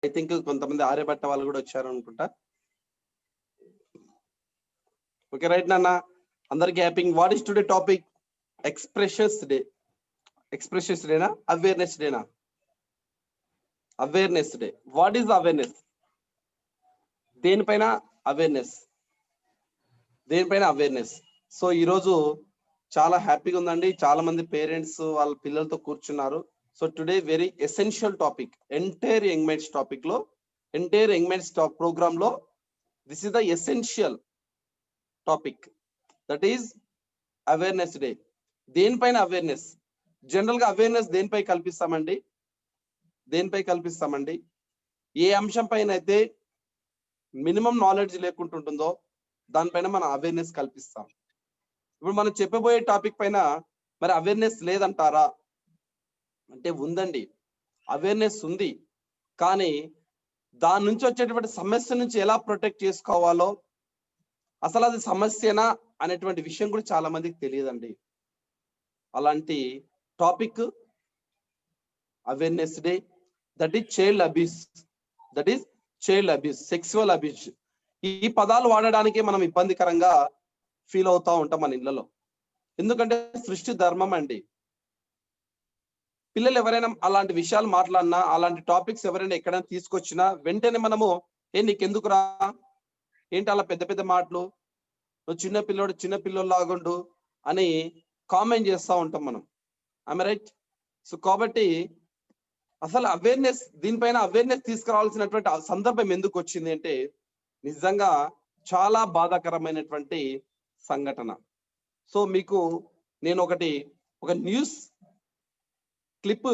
I think కొంతమంది ఆర్యభట్ట వాళ్ళు కూడా వచ్చారు అనుకుంటా. ఓకే రైట్ నాన్న, అందరికి happy. What is today topic? Expressions day. Expressions డేనా, అవేర్నెస్ డేనా? Awareness day. What is awareness? దేనిపైన అవేర్నెస్? దేనిపైన అవేర్నెస్? సో ఈరోజు చాలా హ్యాపీగా ఉందండి. చాలా మంది పేరెంట్స్ వాళ్ళ పిల్లలతో కూర్చున్నారు. So today very essential topic, entire young minds topic లో, ఎంటైర్ యంగ్ మైండ్స్ ప్రోగ్రామ్ లో this is the essential topic, that is awareness day. దేనిపైన అవేర్నెస్? జనరల్ గా అవేర్నెస్ దేనిపై కల్పిస్తామండి? దేనిపై కల్పిస్తామండి? ఏ అంశం పైన అయితే మినిమం నాలెడ్జ్ లేకుంటుంటుందో దానిపైన మనం అవేర్నెస్ కల్పిస్తాం. ఇప్పుడు మనం చెప్పబోయే టాపిక్ పైన మరి అవేర్నెస్ లేదంటారా అంటే ఉందండి, అవేర్నెస్ ఉంది. కానీ దాని నుంచి వచ్చేటువంటి సమస్య నుంచి ఎలా ప్రొటెక్ట్ చేసుకోవాలో, అసలు అది సమస్యనా అనేటువంటి విషయం కూడా చాలా మందికి తెలియదండి. అలాంటి topic awareness day, that is child abuse. That is child abuse, sexual abuse. ఈ పదాలు వాడడానికి మనం ఇబ్బందికరంగా ఫీల్ అవుతా ఉంటాం మన ఇళ్లలో. ఎందుకంటే సృష్టి ధర్మం అండి. పిల్లలు ఎవరైనా అలాంటి విషయాలు మాట్లాడినా, అలాంటి టాపిక్స్ ఎవరైనా ఎక్కడైనా తీసుకొచ్చినా వెంటనే మనము నీకెందుకురా, ఏంటి అలా పెద్ద పెద్ద మాటలు, నువ్వు చిన్న పిల్లోడు లాగుండు అని కామెంట్ చేస్తూ ఉంటాం మనం. I'm right? సో కాబట్టి అసలు అవేర్నెస్, దీనిపైన అవేర్నెస్ తీసుకురావాల్సినటువంటి సందర్భం ఎందుకు వచ్చింది అంటే నిజంగా చాలా బాధాకరమైనటువంటి సంఘటన. సో మీకు నేను ఒక న్యూస్ క్లిప్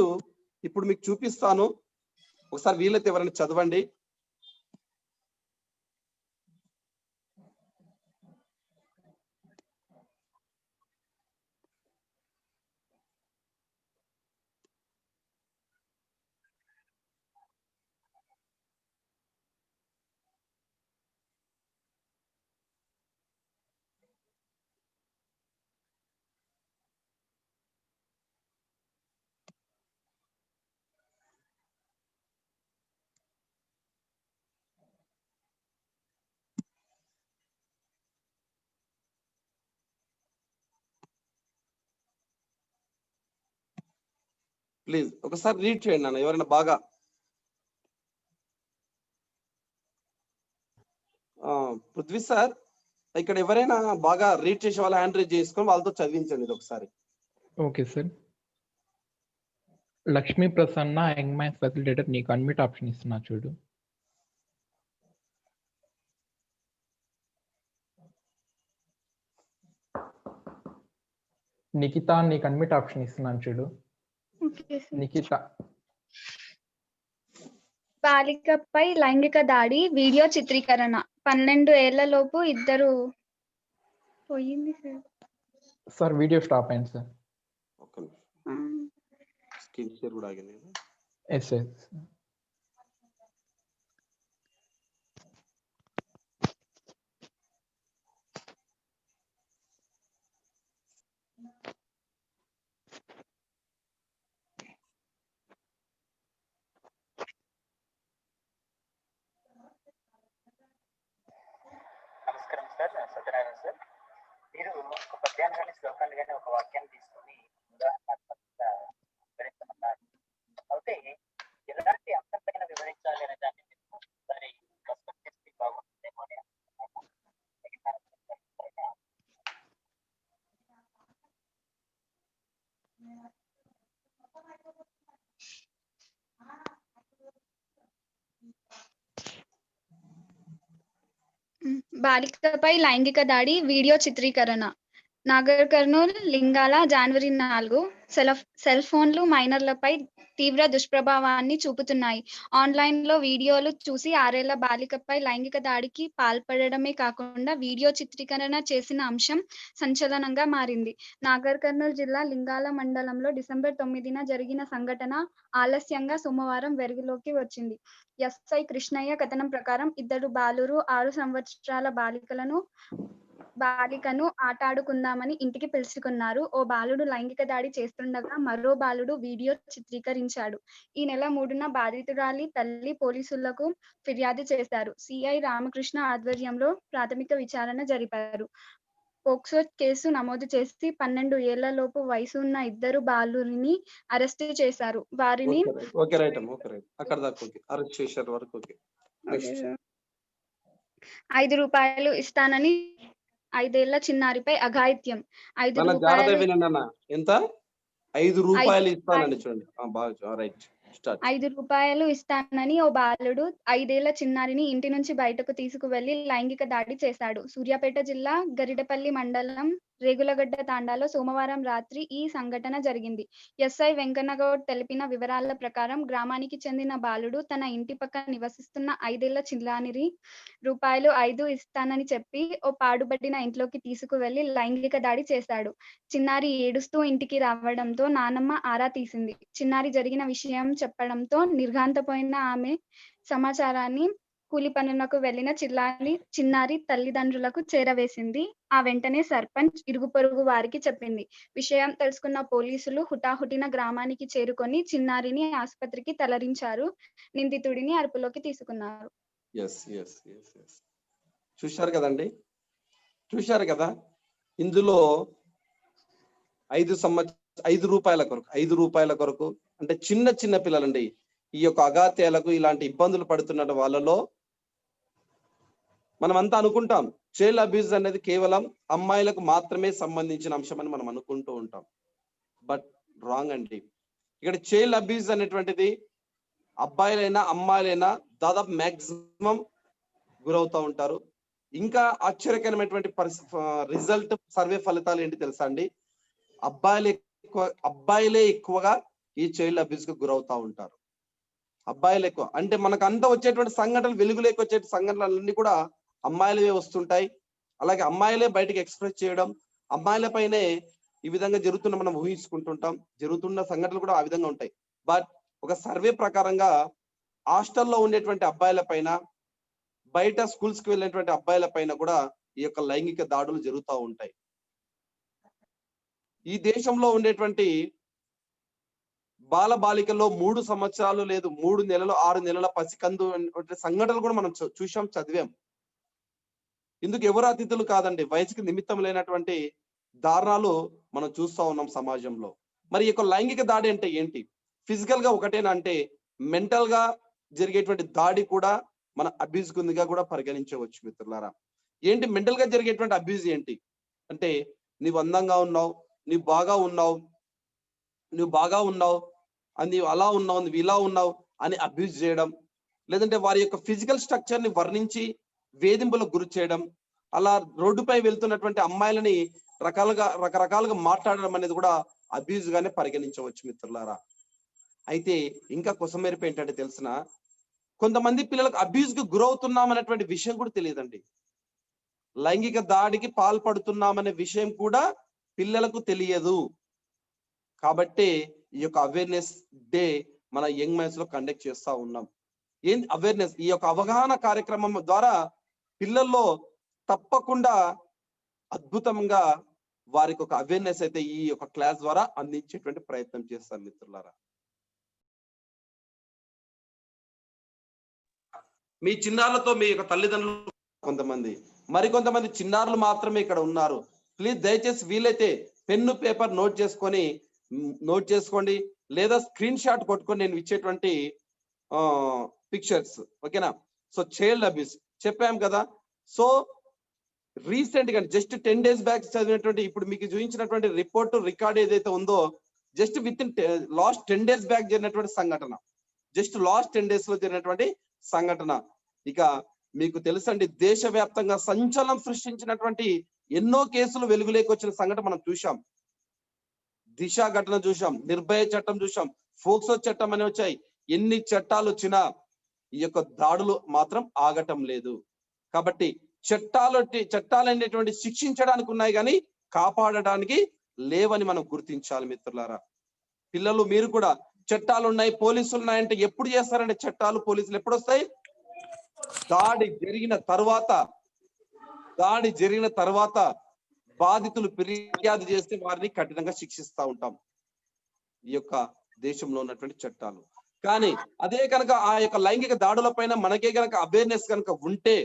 ఇప్పుడు మీకు చూపిస్తాను. ఒకసారి వీలైతే ఎవరైనా చదవండి. ప్లీజ్ ఒకసారి రీడ్ చేయండి అన్న, ఎవరైనా బాగా. పృథ్వీ సార్, ఇక్కడ ఎవరైనా బాగా రీడ్ చేసే వాళ్ళ హ్యాండ్ రేజ్ చేసుకొని వాళ్ళతో చదివించండి ఇది ఒకసారి. Okay sir. Lakshmi Prasanna young minds facilitator, నీకు అన్మ్యూట్ ఆప్షన్ ఇస్తున్నా చూడు. నిఖిత, నీకు అన్మ్యూట్ ఆప్షన్ ఇస్తున్నాను చూడు. నిఖిత. బాలికపై లైంగిక దాడి వీడియో చిత్రీకరణ. 12 ఏళ్లలోపు ఇద్దరు. పోయింది సార్. సార్ వీడియో స్టాప్ అయింది సార్. ఒక్క స్క్రీన్ షేర్ కూడా ఆగింది. Yes yes. నమస్కారం సార్, నేను సత్యనారాయణ సార్. మీరు ఒక పద్యాన్ని కానీ శ్లోకాన్ని కానీ ఒక వాక్యాన్ని తీసుకొని ఉదాహరణాత్మకంగా వివరించమన్నారు. అయితే ఎలాంటి అంశం పైన వివరించాలి అనే దాన్ని మీరు ఒకసారి కష్టం చేస్తే బాగుంటుందేమో అని అనుకుంటున్నాను. బాలికపై లైంగిక దాడి వీడియో చిత్రీకరణ. నాగర్ కర్నూల్, లింగాల, జనవరి 4. సెల్ ఫోన్లు మైనర్లపై తీవ్ర దుష్ప్రభావాన్ని చూపుతున్నాయి. ఆన్లైన్లో వీడియోలు చూసి 6 ఏళ్ల బాలికపై లైంగిక దాడికి పాల్పడమే కాకుండా వీడియో చిత్రీకరణ చేసిన అంశం సంచలనంగా మారింది. నాగర్ కర్నూల్ జిల్లా లింగాల మండలంలో డిసెంబర్ 9న జరిగిన సంఘటన ఆలస్యంగా సోమవారం వెలుగులోకి వచ్చింది. ఎస్ఐ కృష్ణయ్య కథనం ప్రకారం ఇద్దరు బాలురు 6 సంవత్సరాల బాలికలను బాలికను ఆటాడుకుందామని ఇంటికి పిలుచుకున్నారు. ఓ బాలుడు లైంగిక దాడి చేస్తుండగా మరో బాలుడు వీడియో చిత్రీకరించాడు. ఈ నెల 3న బాధితురాలి తల్లి పోలీసులకు ఫిర్యాదు చేశారు. సిఐ రామకృష్ణ ఆధ్వర్యంలో ప్రాథమిక విచారణ జరిపారు. పోక్సో కేసు నమోదు చేసి 12 ఏళ్లలోపు వయసు ఉన్న ఇద్దరు బాలురిని అరెస్టు చేశారు. వారిని ఓకే రైట్ అక్కడ దాకా ఓకే, అరెస్ట్ చేశారు వరకు ఓకే. నెక్స్ట్ ₹5 ఇస్తానని 5 ఏళ్ల చిన్నారిపై అఘాయిత్యం. నాన్న జాగ్రత్త వినండి అన్న. ఎంత? ₹5 ఇస్తానండి చూడండి. బాగా రైట్ స్టార్ట్. ₹5 ఇస్తానని ఓ బాలుడు 5 ఏళ్ల చిన్నారిని ఇంటి నుంచి బయటకు తీసుకువెళ్లి లైంగిక దాడి చేశాడు. సూర్యాపేట జిల్లా గరిడపల్లి మండలం రేగులగడ్డ తాండాలో సోమవారం రాత్రి ఈ సంఘటన జరిగింది. ఎస్ఐ వెంకన్నగౌడ్ తెలిపిన వివరాల ప్రకారం గ్రామానికి చెందిన బాలుడు తన ఇంటి పక్క నివసిస్తున్న 5 ఏళ్ల చిన్నారిని ₹5 ఇస్తానని చెప్పి ఓ పాడుబడిన ఇంట్లోకి తీసుకువెళ్లి లైంగిక దాడి చేశాడు. చిన్నారి ఏడుస్తూ ఇంటికి రావడంతో నానమ్మ ఆరా తీసింది. చిన్నారి జరిగిన విషయం చెప్పడంతో నిర్ఘాంతపోయిన ఆమె సమాచారాన్ని కూలి పనులకు వెళ్లిన చిన్నారి తల్లిదండ్రులకు చేరవేసింది. ఆ వెంటనే సర్పంచ్, ఇరుగు పొరుగు వారికి చెప్పింది. విషయం తెలుసుకున్న పోలీసులు హుటాహుటిన గ్రామానికి చేరుకొని చిన్నారిని ఆసుపత్రికి తరలించారు. నిందితుడిని అదుపులోకి తీసుకున్నారు. చూశారు కదండి, చూశారు కదా. ఇందులో ₹5 కొరకు అంటే చిన్న పిల్లలండి. ఈ యొక్క అగాత్యాలకు ఇలాంటి ఇబ్బందులు పడుతున్న వాళ్ళలో మనం అంతా అనుకుంటాం చైల్డ్ అబ్యూస్ అనేది కేవలం అమ్మాయిలకు మాత్రమే సంబంధించిన అంశం అని మనం అనుకుంటూ ఉంటాం. బట్ రాంగ్ అండి. ఇక్కడ చైల్డ్ అబ్యూస్ అనేటువంటిది అబ్బాయిలైనా అమ్మాయిలైనా దాదాపు మాక్సిమం గురవుతూ ఉంటారు. ఇంకా ఆశ్చర్యకరమైనటువంటి రిజల్ట్ సర్వే ఫలితాలు ఏంటి తెలుసా అండి? అబ్బాయిలే ఎక్కువగా ఈ చైల్డ్ అబ్యూస్ కు గురవుతా ఉంటారు. అబ్బాయిలు ఎక్కువ అంటే మనకు అంతా వచ్చేటువంటి సంఘటనలు, వెలుగులోకి వచ్చే సంఘటనలన్నీ కూడా అమ్మాయిలవే వస్తుంటాయి. అలాగే అమ్మాయిలే బయటకు ఎక్స్ప్రెస్ చేయడం, అమ్మాయిలపైనే ఈ విధంగా జరుగుతున్న మనం ఊహించుకుంటుంటాం. జరుగుతున్న సంఘటనలు కూడా ఆ విధంగా ఉంటాయి. బట్ ఒక సర్వే ప్రకారంగా హాస్టల్లో ఉండేటువంటి అబ్బాయిల పైన, బయట స్కూల్స్ కి వెళ్ళినటువంటి అబ్బాయిల పైన కూడా ఈ యొక్క లైంగిక దాడులు జరుగుతూ ఉంటాయి. ఈ దేశంలో ఉండేటువంటి బాలికల్లో 3 సంవత్సరాలు లేదు 3 నెలలు 6 నెలల పసికందు సంఘటనలు కూడా మనం చూసాం, చదివాం. ఇందుకు ఎవరు అతిథులు కాదండి. వయసుకి నిమిత్తం లేనటువంటి దారుణాలు మనం చూస్తూ ఉన్నాం సమాజంలో. మరి ఈ యొక్క లైంగిక దాడి అంటే ఏంటి? ఫిజికల్ గా ఒకటేనా అంటే మెంటల్ గా జరిగేటువంటి దాడి కూడా మన అబ్యూజ్ కిందగా కూడా పరిగణించవచ్చు మిత్రులారా. ఏంటి మెంటల్ గా జరిగేటువంటి అబ్యూజ్ ఏంటి అంటే, నీవు అందంగా ఉన్నావు, నీవు బాగా ఉన్నావు, నీవు అలా ఉన్నావు, నువ్వు ఇలా ఉన్నావు అని అబ్యూజ్ చేయడం, లేదంటే వారి యొక్క ఫిజికల్ స్ట్రక్చర్ ని వర్ణించి వేధింపులకు గురి చేయడం, అలా రోడ్డుపై వెళ్తున్నటువంటి అమ్మాయిలని రకరకాలుగా మాట్లాడడం అనేది కూడా అబ్యూజ్ గానే పరిగణించవచ్చు మిత్రులారా. అయితే ఇంకా కొసమెరుపు ఏంటంటే తెలిసిన, కొంతమంది పిల్లలకు అబ్యూజ్ కు గురవుతున్నామనేటువంటి విషయం కూడా తెలియదండి. లైంగిక దాడికి పాల్పడుతున్నామనే విషయం కూడా పిల్లలకు తెలియదు. కాబట్టి ఈ యొక్క అవేర్నెస్ డే మన యంగ్ మైండ్స్ లో కండక్ట్ చేస్తా ఉన్నాం. ఏంటి అవేర్నెస్? ఈ యొక్క అవగాహన కార్యక్రమం ద్వారా పిల్లల్లో తప్పకుండా అద్భుతంగా వారికి ఒక అవేర్నెస్ అయితే ఈ యొక్క క్లాస్ ద్వారా అందించేటువంటి ప్రయత్నం చేస్తారు మిత్రులారా. మీ చిన్నారులతో మీ యొక్క తల్లిదండ్రులు మరికొంతమంది చిన్నారులు మాత్రమే ఇక్కడ ఉన్నారు. ప్లీజ్ దయచేసి వీలైతే పెన్ను పేపర్ నోట్ చేసుకోండి, లేదా స్క్రీన్ షాట్ కొట్టుకొని నేను ఇచ్చేటువంటి పిక్చర్స్, ఓకేనా? సో చైల్డ్ అబ్యూస్ చెప్పాం కదా. సో రీసెంట్ గా జస్ట్ 10 days బ్యాక్ చదివినటువంటి, ఇప్పుడు మీకు చూపించినటువంటి రికార్డ్ ఏదైతే ఉందో, just with in last 10 days back జరిగినటువంటి సంఘటన, జస్ట్ లాస్ట్ 10 days లో జరిగినటువంటి సంఘటన. ఇక మీకు తెలుసండి, దేశవ్యాప్తంగా సంచలనం సృష్టించినటువంటి ఎన్నో కేసులు వెలుగులోకి వచ్చిన సంఘటన మనం చూసాం. దిశ ఘటన చూసాం, నిర్భయ చట్టం చూసాం, ఫోక్సో చట్టం అని వచ్చాయి. ఎన్ని చట్టాలు వచ్చినా ఈ యొక్క దాడులు మాత్రం ఆగటం లేదు. కాబట్టి చట్టాలు అనేటువంటి శిక్షించడానికి ఉన్నాయి కానీ కాపాడడానికి లేవని మనం గుర్తించాలి మిత్రులారా. పిల్లలు మీరు కూడా చట్టాలు ఉన్నాయి, పోలీసులు ఉన్నాయంటే ఎప్పుడు చేస్తారంటే చట్టాలు పోలీసులు ఎప్పుడు వస్తాయి? దాడి జరిగిన తర్వాత దాడి జరిగిన తర్వాత బాధితులు ఫిర్యాదు చేస్తే వారిని కఠినంగా శిక్షిస్తా ఉంటాం ఈ యొక్క దేశంలో ఉన్నటువంటి చట్టాలు. కానీ అదే కనుక ఆ యొక్క లైంగిక దాడుల పైన మనకే కనుక అవేర్నెస్ కనుక ఉంటే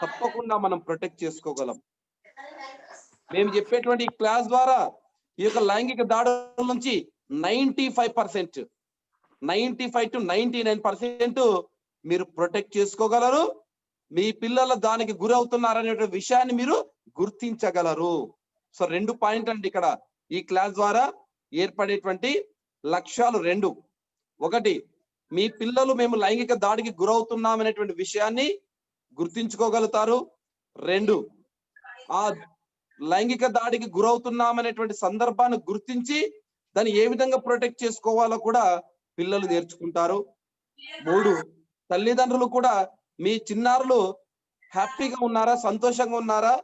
తప్పకుండా మనం ప్రొటెక్ట్ చేసుకోగలం. మేము చెప్పేటువంటి ఈ క్లాస్ ద్వారా ఈ యొక్క లైంగిక దాడుల నుంచి 95% 95 to 99% మీరు ప్రొటెక్ట్ చేసుకోగలరు. మీ పిల్లలు దానికి గురవుతున్నారనే విషయాన్ని మీరు గుర్తించగలరు. సో 2 పాయింట్ అండి ఇక్కడ ఈ క్లాస్ ద్వారా ఏర్పడేటువంటి లక్ష్యాలు 2. 1, మీ పిల్లలు మేము లైంగిక దాడికి గురవుతున్నాం అనేటువంటి విషయాన్ని గుర్తించుకోగలుగుతారు. 2, ఆ లైంగిక దాడికి గురవుతున్నామనేటువంటి సందర్భాన్ని గుర్తించి దాన్ని ఏ విధంగా ప్రొటెక్ట్ చేసుకోవాలో కూడా పిల్లలు నేర్చుకుంటారు. 3, తల్లిదండ్రులు కూడా మీ చిన్నారులు హ్యాపీగా ఉన్నారా, సంతోషంగా ఉన్నారా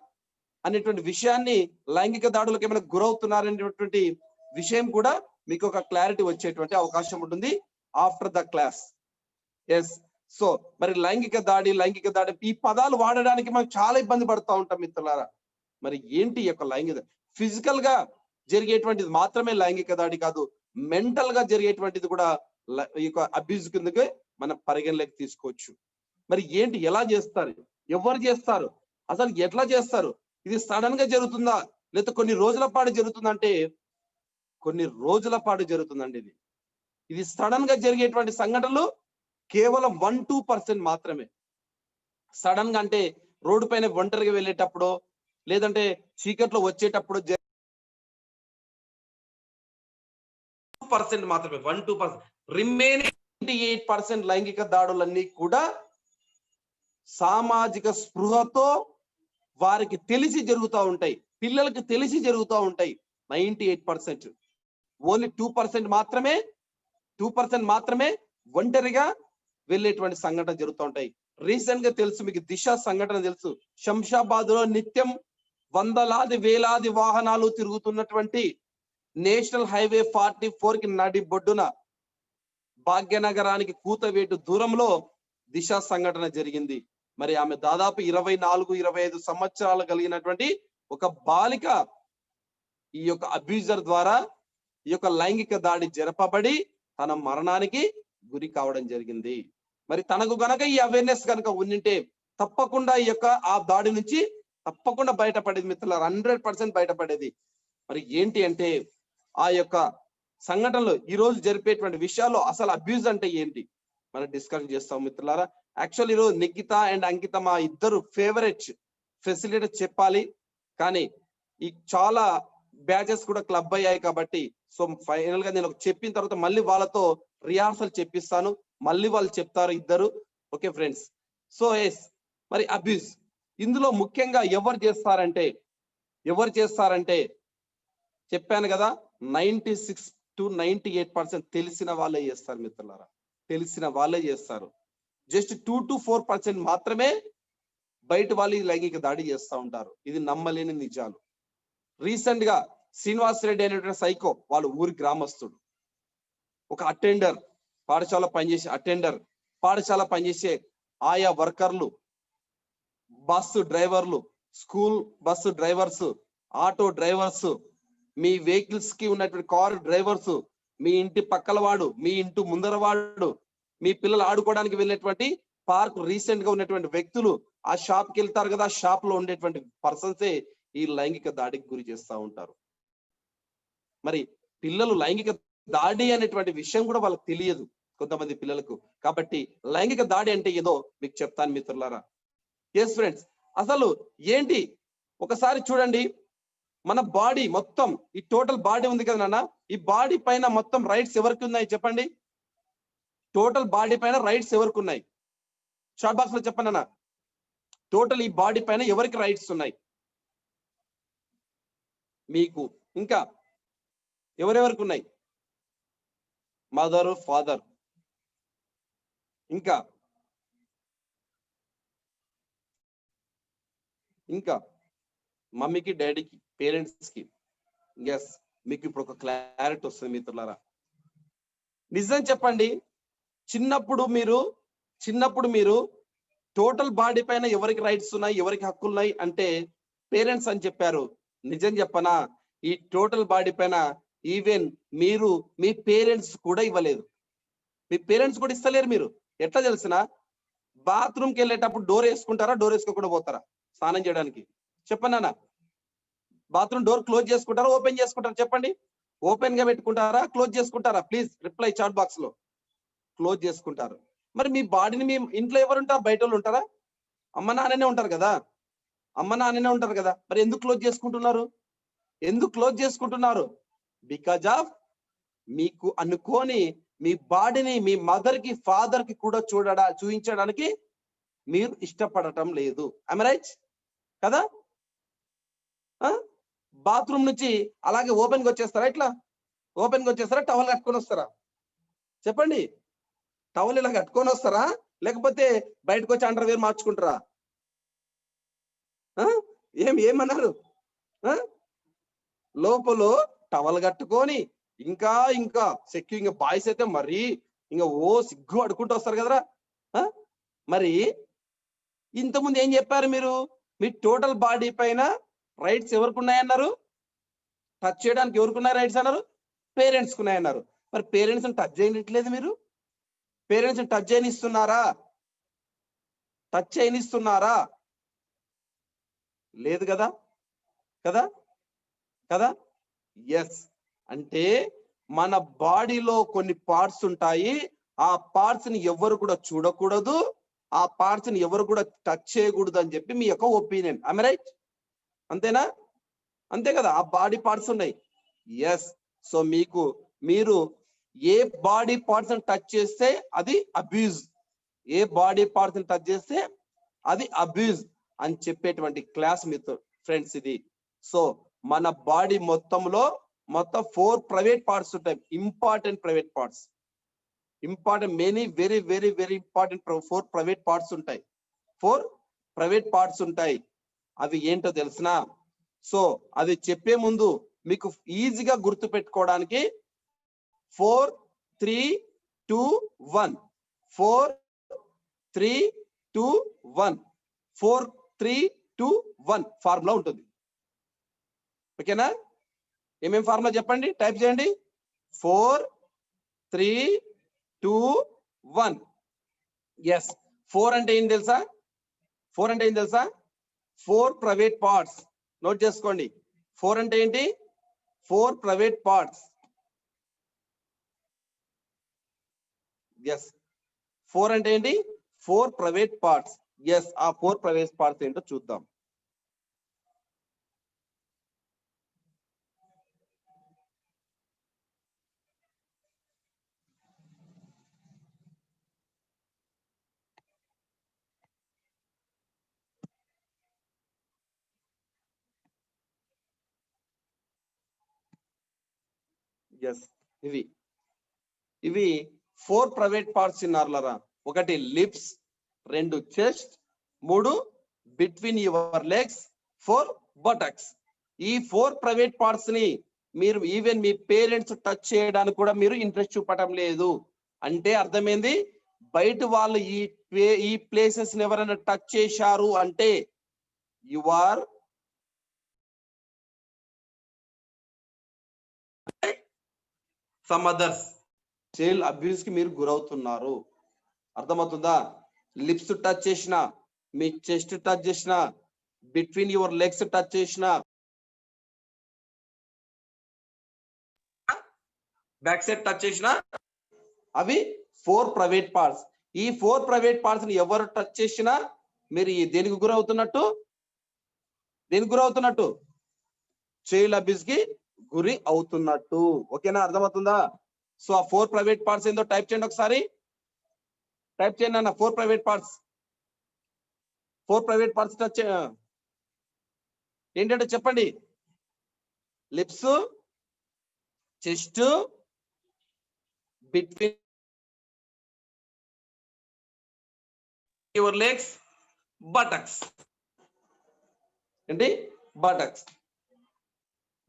అనేటువంటి విషయాన్ని, లైంగిక దాడులకు ఏమైనా గురవుతున్నారనేటువంటి విషయం కూడా మీకు ఒక క్లారిటీ వచ్చేటువంటి అవకాశం ఉంటుంది after the class. Yes, so మరి లైంగిక దాడి ఈ పదాలు వాడడానికి మనం చాలా ఇబ్బంది పడుతూ ఉంటాం మిత్రులారా. మరి ఏంటి ఈ యొక్క లైంగిక ఫిజికల్ గా జరిగేటువంటిది మాత్రమే లైంగిక దాడి కాదు, మెంటల్ గా జరిగేటువంటిది కూడా ఈ యొక్క అబ్యూజ్ కిందకే మనం పరిగణలోకి తీసుకోవచ్చు. మరి ఏంటి, ఎలా చేస్తారు, ఎవరు చేస్తారు, అసలు ఎట్లా చేస్తారు, ఇది సడన్ గా జరుగుతుందా లేదా కొన్ని రోజుల పాటు జరుగుతుందంటే కొన్ని రోజుల పాటు జరుగుతుందండి. ఇది సడన్ గా జరిగేటువంటి సంఘటనలు కేవలం 1-2% మాత్రమే. సడన్ గా అంటే రోడ్డు పైన ఒంటరిగా వెళ్ళేటప్పుడు లేదంటే చీకట్లో వచ్చేటప్పుడు 1-2% మాత్రమే. 1-2%. రిమైనింగ్ 98% లైంగిక దాడులన్నీ కూడా సామాజిక స్పృహతో వారికి తెలిసి జరుగుతూ ఉంటాయి, పిల్లలకి తెలిసి జరుగుతూ ఉంటాయి. 98%. ఓన్లీ 2% మాత్రమే ఒంటరిగా వెళ్ళేటువంటి సంఘటన జరుగుతూ ఉంటాయి. రీసెంట్ గా తెలుసు మీకు, దిశ సంఘటన తెలుసు. శంషాబాద్ లో నిత్యం వందలాది వేలాది వాహనాలు తిరుగుతున్నటువంటి నేషనల్ హైవే 44 కి నడి బొడ్డున భాగ్యనగరానికి కూతవేటు దూరంలో దిశ సంఘటన జరిగింది. మరి ఆమె దాదాపు 24-25 సంవత్సరాలు కలిగినటువంటి ఒక బాలిక ఈ యొక్క అబ్యూజర్ ద్వారా ఈ యొక్క లైంగిక దాడి జరపబడి తన మరణానికి గురి కావడం జరిగింది. మరి తనకు గనక ఈ అవేర్నెస్ కనుక ఉండింటే తప్పకుండా ఈ యొక్క ఆ దాడి నుంచి తప్పకుండా బయటపడేది మిత్రులారా, 100% బయటపడేది. మరి ఏంటి అంటే ఆ యొక్క సంఘటనలు ఈ రోజు జరిపేటువంటి విషయాల్లో అసలు అబ్యూజ్ అంటే ఏంటి మనం డిస్కస్ చేస్తాం మిత్రులారా. యాక్చువల్ ఈరోజు నిఖిత అండ్ అంకిత మా ఇద్దరు ఫేవరెట్ ఫెసిలిటేటర్ చెప్పాలి, కానీ ఈ చాలా బ్యాచెస్ కూడా క్లబ్ అయ్యాయి కాబట్టి సో ఫైనల్ గా నేను చెప్పిన తర్వాత మళ్ళీ వాళ్ళతో రిహార్సల్ చెప్పిస్తాను, మళ్ళీ వాళ్ళు చెప్తారు ఇద్దరు. ఓకే ఫ్రెండ్స్, సో ఎస్, మరి అబ్యూజ్ ఇందులో ముఖ్యంగా ఎవరు చేస్తారంటే చెప్పాను కదా, 96 to 98% తెలిసిన వాళ్ళే చేస్తారు మిత్రులారా, తెలిసిన వాళ్ళే చేస్తారు. జస్ట్ 2 to 4% మాత్రమే బయట వాళ్ళు లైంగిక దాడి చేస్తూ ఉంటారు. ఇది నమ్మలేని నిజాలు. రీసెంట్ గా శ్రీనివాస్ రెడ్డి అనేటువంటి సైకో, వాళ్ళ ఊరి గ్రామస్తుడు, ఒక అటెండర్, పాఠశాల పనిచేసే ఆయా వర్కర్లు, బస్సు డ్రైవర్లు, school bus drivers, auto drivers, మీ వెహికల్స్ కి ఉన్నటువంటి కార్ డ్రైవర్స్, మీ ఇంటి పక్కల వాడు, మీ ఇంటి ముందర వాడు, మీ పిల్లలు ఆడుకోవడానికి వెళ్ళేటువంటి పార్క్ రీసెంట్ గా ఉన్నటువంటి వ్యక్తులు, ఆ షాప్ కి వెళ్తారు కదా, ఆ షాప్ లో ఉండేటువంటి పర్సన్సే ఈ లైంగిక దాడికి గురి చేస్తూ ఉంటారు. మరి పిల్లలు లైంగిక దాడి అనేటువంటి విషయం కూడా వాళ్ళకి తెలియదు కొంతమంది పిల్లలకు. కాబట్టి లైంగిక దాడి అంటే ఏదో మీకు చెప్తాను మిత్రులారా. ఎస్ ఫ్రెండ్స్, అసలు ఏంటి ఒకసారి చూడండి, మన బాడీ మొత్తం, ఈ టోటల్ బాడీ ఉంది కదా నాన్న, ఈ బాడీ పైన మొత్తం రైట్స్ ఎవరికి ఉన్నాయి చెప్పండి. టోటల్ బాడీ పైన రైట్స్ ఎవరికి ఉన్నాయి? షార్ట్ బాక్స్ లో చెప్పండి అన్న. టోటల్ ఈ బాడీ పైన ఎవరికి రైట్స్ ఉన్నాయి? మీకు. ఇంకా ఎవరెవరికి ఉన్నాయి? మదర్, ఫాదర్, ఇంకా మమ్మీకి, డాడీకి, పేరెంట్స్ కి. ఎస్, మీకు ఇప్పుడు ఒక క్లారిటీ వస్తుంది మిత్రులారా. నిజం చెప్పండి, చిన్నప్పుడు మీరు టోటల్ బాడీ పైన ఎవరికి రైట్స్ ఉన్నాయి, ఎవరికి హక్కులు ఉన్నాయి అంటే పేరెంట్స్ అని చెప్పారు. నిజం చెప్పనా, ఈ టోటల్ బాడీ పైన ఈవెన్ మీరు మీ పేరెంట్స్ కూడా ఇవ్వలేదు. మీ పేరెంట్స్ కూడా ఇస్తలేరు. మీరు ఎట్లా తెలిసిన, బాత్రూమ్కి వెళ్ళేటప్పుడు డోర్ వేసుకుంటారా, డోర్ వేసుకోకుండా పోతారా స్నానం చేయడానికి? చెప్పండి. బాత్రూమ్ డోర్ క్లోజ్ చేసుకుంటారా, ఓపెన్ చేసుకుంటారా? చెప్పండి. ఓపెన్ గా పెట్టుకుంటారా, క్లోజ్ చేసుకుంటారా? ప్లీజ్ రిప్లై చాట్ బాక్స్ లో. క్లోజ్ చేసుకుంటారు. మరి మీ బాడీని మీ ఇంట్లో ఎవరు ఉంటారు? బయట వాళ్ళు ఉంటారా? అమ్మ నాన్ననే ఉంటారు కదా. అమ్మ నాన్ననే ఉంటారు కదా. మరి ఎందుకు క్లోజ్ చేసుకుంటున్నారు? ఎందుకు క్లోజ్ చేసుకుంటున్నారు? బికాజ్ ఆఫ్ మీకు అనుకోని మీ బాడీని మీ మదర్ కి ఫాదర్ కి కూడా చూపించడానికి మీరు ఇష్టపడటం లేదు. ఐ యామ్ రైట్ కదా? బాత్రూమ్ నుంచి అలాగే ఓపెన్ గా వచ్చేస్తారా? ఇట్లా ఓపెన్ గా వచ్చేస్తారా? టవల్ కట్టుకొని వస్తారా? చెప్పండి. టవల్ ఇలా కట్టుకొని వస్తారా, లేకపోతే బయటకు వచ్చి అండర్వేర్ మార్చుకుంటారా? ఏమన్నారు? లోపల టవల్ కట్టుకొని ఇంకా ఇంకా బాయ్స్ అయితే మరీ ఇంకా సిగ్గు అడుకుంటూ వస్తారు కదరా. మరి ఇంతకుముందు ఏం చెప్పారు మీరు? మీ టోటల్ బాడీ పైన రైట్స్ ఎవరికి ఉన్నాయన్నారు? టచ్ చేయడానికి ఎవరికి ఉన్నాయి రైట్స్ అన్నారు? పేరెంట్స్కి ఉన్నాయన్నారు. మరి పేరెంట్స్ టచ్ చేయట్లేదు. మీరు పేరెంట్స్ టచ్ చేయనిస్తున్నారా? టచ్ చేయనిస్తున్నారా? లేదు కదా కదా కదా. ఎస్. అంటే మన బాడీలో కొన్ని పార్ట్స్ ఉంటాయి. ఆ పార్ట్స్ ని ఎవరు కూడా చూడకూడదు, ఆ పార్ట్స్ ని ఎవరు కూడా టచ్ చేయకూడదు అని చెప్పి మీ యొక్క ఒపీనియన్. I am right? అంతేనా? అంతే కదా. ఆ బాడీ పార్ట్స్ ఉన్నాయి. ఎస్. సో మీరు ఏ బాడీ పార్ట్స్ టచ్ చేస్తే అది అబ్యూజ్, ఏ బాడీ పార్ట్స్ టచ్ చేస్తే అది అబ్యూజ్ అని చెప్పేటువంటి క్లాస్ మీతో ఫ్రెండ్స్ ఇది. సో మన బాడీ మొత్తంలో 4 ప్రైవేట్ పార్ట్స్ ఉంటాయి. Important private parts, important many very very very important 4 private parts ఉంటాయి. 4 ప్రైవేట్ పార్ట్స్ ఉంటాయి. అవి ఏంటో తెలిసినా? సో అది చెప్పే ముందు మీకు ఈజీగా గుర్తు పెట్టుకోవడానికి 4 3 2 1 4 3 2 1 4 3 2 1 ఫార్ములా ఉంటుంది. ఓకేనా? ఏమేం ఫార్ములా చెప్పండి, టైప్ చేయండి. 4 3 2 1. ఎస్. 4 అంటే ఏం తెలుసా? 4 అంటే ఏం తెలుసా? 4 ప్రైవేట్ పార్ట్స్. నోట్ చేసుకోండి. 4 అంటే ఏంటి? 4 ప్రైవేట్ పార్ట్స్. ఎస్. 4 అంటే ఏంటి? 4 ప్రైవేట్ పార్ట్స్. ఎస్. ఆ 4 ప్రైవేట్ పార్ట్స్ ఏంటో చూద్దాం. ఎస్. ఇవి 4 ప్రైవేట్ పార్ట్స్ ఇన్నారులరా. 1 lips, 2 chest, 3 between your legs, 4 buttocks. ఈ 4 ప్రైవేట్ పార్ట్స్ ని మీరు ఈవెన్ మీ పేరెంట్స్ టచ్ చేయడానికి కూడా మీరు ఇంట్రెస్ట్ చూపటం లేదు. అంటే అర్థమైంది? బయట వాళ్ళు ఈ ప్లేసెస్ ఎవరైనా టచ్ చేశారు అంటే you are some others child abuse కి మీరు గురవుతున్నారు. అర్థమవుతుందా? లిప్స్ టచ్ చేసిన, మీ చెస్ట్ టచ్ చేసిన, బిట్వీన్ యువర్ లెగ్స్ టచ్ చేసిన, బ్యాక్ సైడ్ టచ్ చేసిన, అవి 4 ప్రైవేట్ పార్ట్స్. ఈ 4 ప్రైవేట్ పార్ట్స్ ని ఎవరు టచ్ చేసినా మీరు దేనికి గురవుతున్నట్టు? దేనికి గురవుతున్నట్టు? చైల్డ్ అబ్యూస్ కి గురి అవుతున్నట్టు. ఓకేనా? అర్థమవుతుందా? సో ఆ 4 ప్రైవేట్ పార్ట్స్ ఏందో టైప్ చేయండి ఒకసారి. టైప్ చేయండి అన్న. 4 private parts. 4 private parts touch ఏంటంటే చెప్పండి. Lips, chest, between your legs, buttocks. ఏంటి? బటక్స్.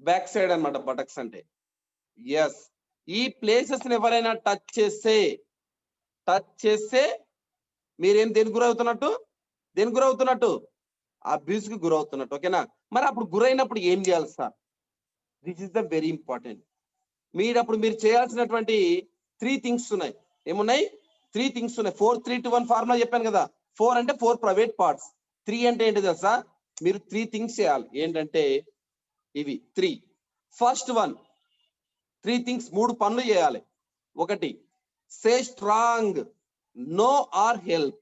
బ్యాక్ సైడ్ అన్నమాట బటక్స్ అంటే. ఎస్. ఈ ప్లేసెస్ ఎవరైనా టచ్ చేస్తే మీరేం దేనికి గురవుతున్నట్టు? దేనికి గురవుతున్నట్టు? అబ్యూస్ కి గురవుతున్నట్టు. ఓకేనా? మరి అప్పుడు గురైనప్పుడు ఏం చేయాలి sir? This is the very important. మీరు చేయాల్సినటువంటి 3 థింగ్స్ ఉన్నాయి. ఏమున్నాయి? 3 థింగ్స్ ఉన్నాయి. 4 3 2 1 ఫార్ములా చెప్పాను కదా. 4 అంటే 4 ప్రైవేట్ పార్ట్స్. 3 అంటే ఏంటి తెలుసా? మీరు 3 థింగ్స్ చేయాలి. ఏంటంటే ఇవి 3. ఫస్ట్ వన్ 3 థింగ్స్, 3 పనులు చేయాలి. ఒకటి, say strong no or help.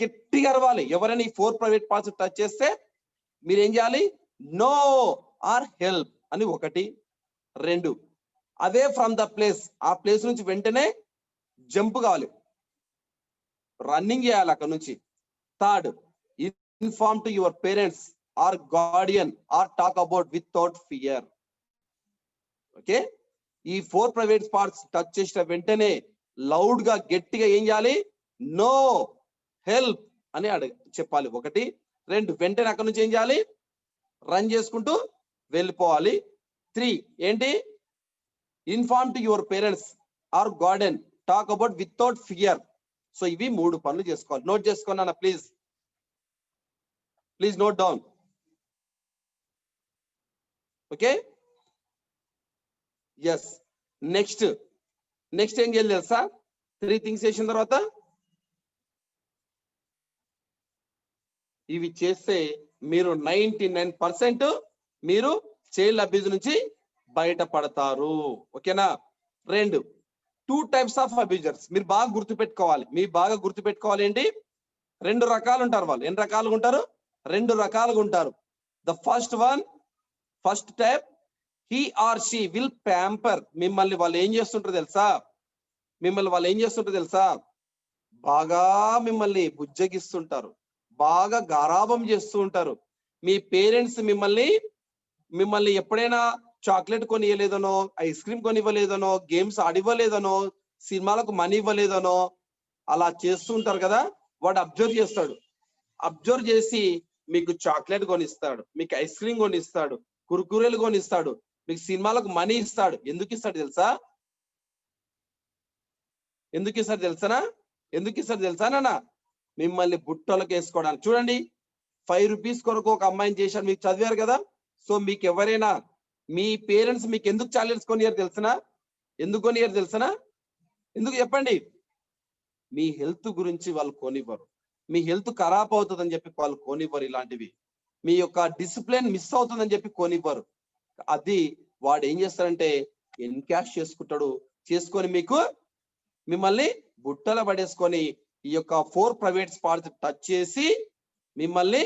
గట్టిగా అరవాలి. ఎవరైనా ఈ 4 ప్రైవేట్ పార్ట్స్ టచ్ చేస్తే మీరు ఏం చేయాలి? నో ఆర్ హెల్ప్ అని. ఒకటి. 2, అవే ఫ్రమ్ ద ప్లేస్. ఆ ప్లేస్ నుంచి వెంటనే జంప్ కావాలి, రన్నింగ్ చేయాలి అక్కడ నుంచి. 3, inform to your parents are Guardian or talk about without fear. Okay? ఈ 4 ప్రైవేట్ పార్ట్స్ టచ్ చేసిన వెంటనే లౌడ్ గా గట్టిగా ఏం చేయాలి? నో హెల్ప్ అని చెప్పాలి. 1. 2, వెంటనే అక్కడ నుంచి ఏం చేయాలి? రన్ చేసుకుంటూ వెళ్ళిపోవాలి. 3, ఏంటి? Inform to your parents or guardian talk about without fear. So ఇవి 3 పనులు చేసుకోవాలి. నోట్ చేసుకున్నానా? Please note down. Okay? Yes. Next ఏం చేయాలి తెలుసా? 3 థింగ్స్ చేసిన తర్వాత ఇవి చేస్తే మీరు 99% మీరు చైల్డ్ అబ్యూజ్ నుంచి బయటపడతారు. ఓకేనా? 2 టైప్స్ ఆఫ్ అబ్యూజర్స్ మీరు బాగా గుర్తుపెట్టుకోవాలి. ఏంటి? 2 రకాలు ఉంటారు వాళ్ళు. ఎన్ని రకాలుగా ఉంటారు? 2 రకాలుగా ఉంటారు. The first type, he or she will pamper. మిమ్మల్ని వాళ్ళు ఏం చేస్తుంటారు తెలుసా? బాగా మిమ్మల్ని బుజ్జగిస్తుంటారు, బాగా గారాబం చేస్తూ ఉంటారు. మీ పేరెంట్స్ మిమ్మల్ని ఎప్పుడైనా చాక్లెట్ కొని ఇవ్వలేదనో, ఐస్ క్రీమ్ కొని ఇవ్వలేదనో, గేమ్స్ ఆడివ్వలేదనో, సినిమాలకు మనీ ఇవ్వలేదనో అలా చేస్తూ ఉంటారు కదా. వాడు అబ్జర్వ్ చేసి మీకు చాక్లెట్ కొనిస్తాడు, మీకు ఐస్ క్రీమ్ కొనిస్తాడు, కుర్కురేలు కొనిస్తాడు, మీకు సినిమాలకు మనీ ఇస్తాడు. ఎందుకు ఇస్తాడు తెలుసా నాన్న? మిమ్మల్ని బుట్టలకు వేసుకోవడానికి. చూడండి, 5 రూపీస్ కొరకు ఒక అమ్మాయిని చేశాడు. మీకు చదివారు కదా. సో మీకు ఎవరైనా మీ పేరెంట్స్ మీకు ఎందుకు చాక్లెట్స్ కొనియారు తెలుసనా? ఎందుకు చెప్పండి? మీ హెల్త్ గురించి వాళ్ళు కొనివ్వరు. మీ హెల్త్ ఖరాబ్ అవుతుందని చెప్పి వాళ్ళు కొనివ్వరు. ఇలాంటివి మీ యొక్క డిసిప్లిన్ మిస్ అవుతుందని చెప్పి కొనివ్వరు. అది వాడు ఏం చేస్తాడంటే ఎన్కాష్ చేసుకొని మిమ్మల్ని బుట్టల పడేసుకొని ఈ యొక్క 4 ప్రైవేట్ పార్ట్స్ టచ్ చేసి మిమ్మల్ని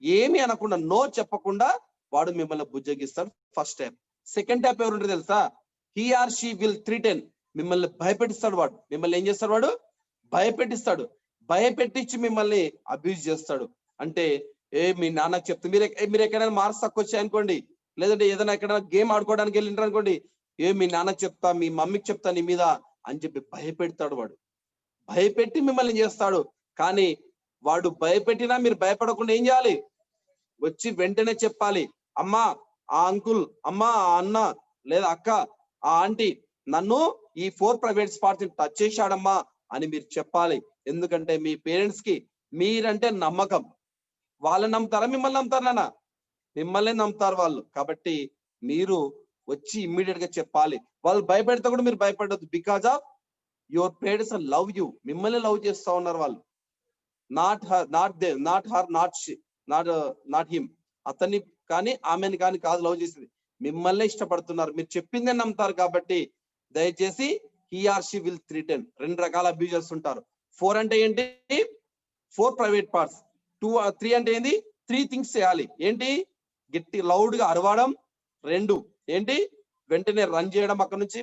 ఏమి అనకుండా, నో చెప్పకుండా వాడు మిమ్మల్ని బుజ్జగిస్తాడు. First type. సెకండ్ టైప్ ఎవరు ఉంటారు తెలుసా? He or she will threaten. మిమ్మల్ని భయపెట్టిస్తాడు వాడు. మిమ్మల్ని ఏం చేస్తాడు వాడు? భయపెట్టించి మిమ్మల్ని అబ్యూజ్ చేస్తాడు. అంటే మీ నాన్నకు చెప్తే మీరు ఎక్కడైనా మార్క్స్ తక్కువ వచ్చాయనుకోండి, లేదంటే ఏదైనా ఎక్కడైనా గేమ్ ఆడుకోవడానికి వెళ్ళింటారు అనుకోండి, మీ నాన్నకు చెప్తా, మీ మమ్మీకి చెప్తా నీ మీద అని చెప్పి భయపెడతాడు వాడు. భయపెట్టి మిమ్మల్ని చేస్తాడు. కానీ వాడు భయపెట్టినా మీరు భయపడకుండా ఏం చేయాలి? వచ్చి వెంటనే చెప్పాలి, అమ్మా, ఆ అంకుల్, అమ్మా, ఆ అన్న, లేదా అక్క, ఆ ఆంటీ నన్ను ఈ 4 ప్రైవేట్ స్పాట్స్ టచ్ చేశాడమ్మా అని మీరు చెప్పాలి. ఎందుకంటే మీ పేరెంట్స్ కి మీరంటే నమ్మకం. వాళ్ళు నమ్ముతారా? మిమ్మల్ని నమ్ముతారు నాన్న? మిమ్మల్ని నమ్ముతారు వాళ్ళు. కాబట్టి మీరు వచ్చి ఇమ్మీడియట్ గా చెప్పాలి. వాళ్ళు భయపెడితే కూడా మీరు భయపడద్దు. Because of your parents love you. మిమ్మల్ని లవ్ చేస్తా ఉన్నారు వాళ్ళు. Not him. అతన్ని కానీ ఆమెను కానీ కాదు లవ్ చేసింది, మిమ్మల్ని ఇష్టపడుతున్నారు. మీరు చెప్పిందే నమ్ముతారు. కాబట్టి దయచేసి హీ ఆర్ షీ విల్ థ్రిటన్. 2 రకాల అబ్యూజర్స్ ఉంటారు. 4 అంటే ఏంటి? 4 ప్రైవేట్ పార్ట్స్. 3 అంటే ఏంటి? 3 థింగ్స్ చేయాలి. ఏంటి? గట్టి లౌడ్ గా అరవడం. 2 ఏంటి? వెంటనే రన్ చేయడం అక్కడ నుంచి,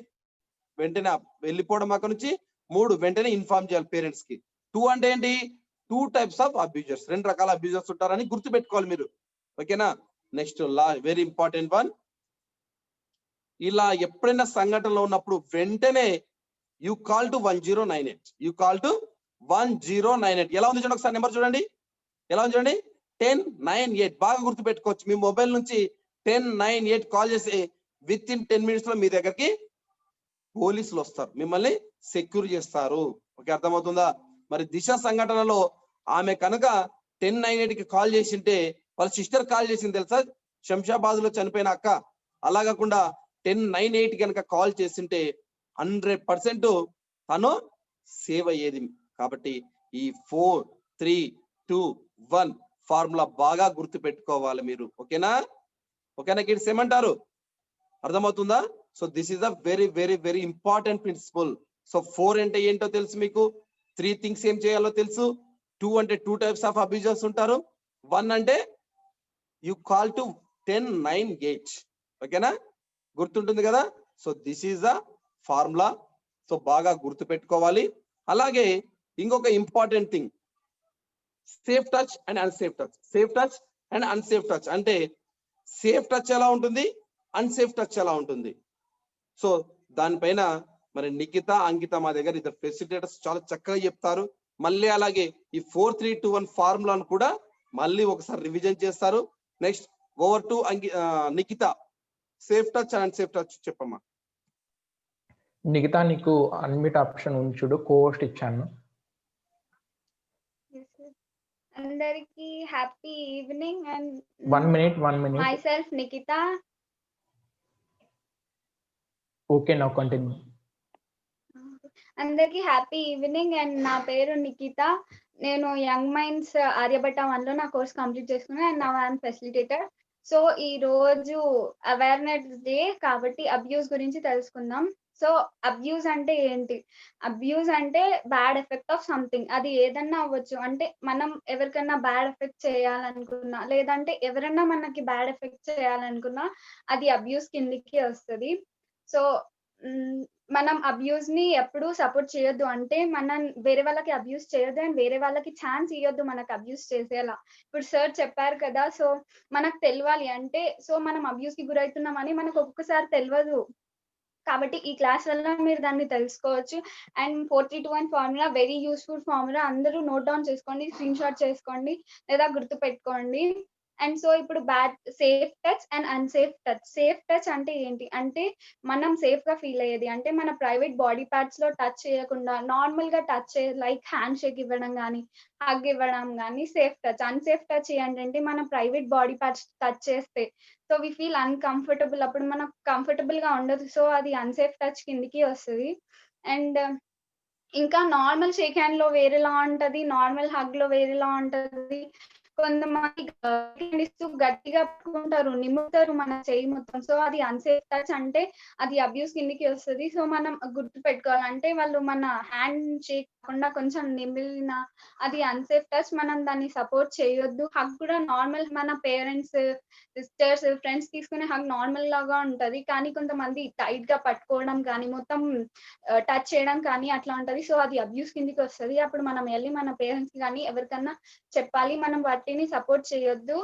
వెంటనే వెళ్ళిపోవడం అక్కడ నుంచి. 3 వెంటనే ఇన్ఫార్మ్ చేయాలి పేరెంట్స్ కి. 2 అంటే ఏంటి? 2 టైప్స్ ఆఫ్ అబ్యూజర్స్. 2 రకాల అబ్యూజర్స్ ఉంటారని గుర్తుపెట్టుకోవాలి మీరు. ఓకేనా? Next very important one. ఇలా ఎప్పుడైనా సంఘటనలో ఉన్నప్పుడు వెంటనే యూ కాల్ టు 1098. ఎలా ఉంది చూడండి ఒకసారి. నెంబర్ చూడండి ఎలా ఉంది చూడండి. 1098. బాగా గుర్తుపెట్టుకోవచ్చు. మీ మొబైల్ నుంచి 1098 కాల్ చేసి విత్ ఇన్ 10 minutes లో మీ దగ్గరికి పోలీసులు వస్తారు, మిమ్మల్ని సెక్యూర్ చేస్తారు. ఓకే, అర్థమవుతుందా? మరి దిశ సంఘటనలో ఆమె కనుక 1098కి కాల్ చేసింటే వాళ్ళ సిస్టర్ కాల్ చేసింది తెలుసా, శంషాబాద్ లో చనిపోయిన అక్క. అలా కాకుండా 1098 కనుక కాల్ చేసింటే 100% తను సేవ్ అయ్యేది. కాబట్టి ఈ 4, 3, 2, 1 ఫార్ములా బాగా గుర్తు పెట్టుకోవాలి మీరు. ఓకేనా కిడ్స్, ఏమంటారు? అర్థమవుతుందా? So this is a very very very important principle. So 4 అంటే ఏంటో తెలుసు మీకు, 3 థింగ్స్ ఏం చేయాలో తెలుసు, 2 అంటే 2 టైప్స్ ఆఫ్ అబ్యూజర్స్ ఉంటారు, 1 అంటే యు కాల్ టు 1098. ఓకేనా, గుర్తుంటుంది కదా? So this is the formula. So బాగా గుర్తు పెట్టుకోవాలి. అలాగే ఇంకొక important thing, safe touch and unsafe touch. Safe touch and unsafe touch అంటే సేఫ్ టచ్ ఎలా ఉంటుంది, అన్సేఫ్ టచ్ ఎలా ఉంటుంది. సో దానిపైన మరి నిఖిత, అంకిత మా దగ్గర ఇద్దరు ఫెసిలిటేటర్స్ చాలా చక్కగా చెప్తారు. మళ్ళీ అలాగే ఈ 4, 3, 2, 1 ఫార్ములాను కూడా మళ్ళీ ఒకసారి రివిజన్ చేస్తారు. Next over to Nikhita, safe touch and unsafe touch చెప్పమ్మా. నిఖిత, నీకు అన్మిట్ ఆప్షన్ ఉంచుడు, కోస్ట్ ఇచ్చాను. అందరికి happy evening. And 1 minute. Myself Nikhita. Okay, now continue. అందరికి హ్యాపీ ఈవినింగ్. అండ్ నా పేరు నిఖిత. నేను యంగ్ మైండ్స్ ఆర్యభట్ట 1లో నా కోర్స్ కంప్లీట్ చేసుకున్నాను. అండ్ నా ఐఎమ్ ఫెసిలిటేటర్. సో ఈ రోజు అవేర్నెస్ డే కాబట్టి అబ్యూస్ గురించి తెలుసుకుందాం. సో అబ్యూస్ అంటే ఏంటి? అబ్యూస్ అంటే బ్యాడ్ ఎఫెక్ట్ ఆఫ్ సంథింగ్. అది ఏదన్నా అవ్వచ్చు. అంటే మనం ఎవరికన్నా బ్యాడ్ ఎఫెక్ట్ చేయాలనుకున్నా, లేదంటే ఎవరన్నా మనకి బ్యాడ్ ఎఫెక్ట్ చేయాలనుకున్నా అది అబ్యూస్ కిందికి వస్తుంది. సో మనం అబ్యూస్ ని ఎప్పుడు సపోర్ట్ చేయొద్దు. అంటే మనం వేరే వాళ్ళకి అబ్యూస్ చేయొద్దు అండ్ వేరే వాళ్ళకి ఛాన్స్ ఇవ్వద్దు మనకు అబ్యూస్ చేసేలా. ఇప్పుడు సార్ చెప్పారు కదా, సో మనకు తెలియాలి. అంటే సో మనం అబ్యూస్ కి గురవుతున్నామని మనకు ఒక్కొక్కసారి తెలియదు. కాబట్టి ఈ క్లాస్ వల్ల మీరు దాన్ని తెలుసుకోవచ్చు. And 4321 formula very useful formula. అందరూ నోట్ డౌన్ చేసుకోండి, స్క్రీన్ షాట్ చేసుకోండి లేదా గుర్తు పెట్టుకోండి. అండ్ సో ఇప్పుడు safe touch and unsafe touch. Safe touch అంటే ఏంటి అంటే మనం సేఫ్ గా ఫీల్ అయ్యేది. అంటే మన ప్రైవేట్ బాడీ పార్ట్స్ లో టచ్ చేయకుండా నార్మల్ గా టచ్ లైక్ హ్యాండ్ షేక్ ఇవ్వడం కానీ, హగ్ ఇవ్వడం కానీ సేఫ్ టచ్. అన్సేఫ్ టచ్ ఏంటంటే మన ప్రైవేట్ బాడీ పార్ట్స్ టచ్ చేస్తే సో వి ఫీల్ అన్కంఫర్టబుల్. అప్పుడు మనకు కంఫర్టబుల్ గా ఉండదు. సో అది అన్సేఫ్ టచ్ కిందికి వస్తుంది. అండ్ ఇంకా నార్మల్ షేక్ హ్యాండ్ లో వేరేలా ఉంటది, నార్మల్ హగ్ లో వేరేలా ఉంటది. కొంతమంది గట్టిగా పట్టుకుంటారు, నిమ్ముతారు మన చేయి మొత్తం. సో అది అన్సేఫ్ టచ్. అంటే అది అబ్యూస్ కిందికి వస్తుంది. సో మనం గుర్తు పెట్టుకోవాలంటే వాళ్ళు మన హ్యాండ్ షేక్ కాకుండా కొంచెం నిమిలిన అది అన్సేఫ్ టచ్. మనం దాన్ని సపోర్ట్ చేయొద్దు. హగ్ కూడా నార్మల్ మన పేరెంట్స్, సిస్టర్స్, ఫ్రెండ్స్ తీసుకునే హగ్ నార్మల్ లాగా ఉంటది. కానీ కొంతమంది టైట్ గా పట్టుకోవడం కానీ, మొత్తం టచ్ చేయడం కానీ అట్లా ఉంటది. సో అది అబ్యూస్ కిందికి వస్తుంది. అప్పుడు మనం వెళ్ళి మన పేరెంట్స్ కానీ ఎవరికన్నా చెప్పాలి. మనం వాటిని సపోర్ట్ చేయొద్దు.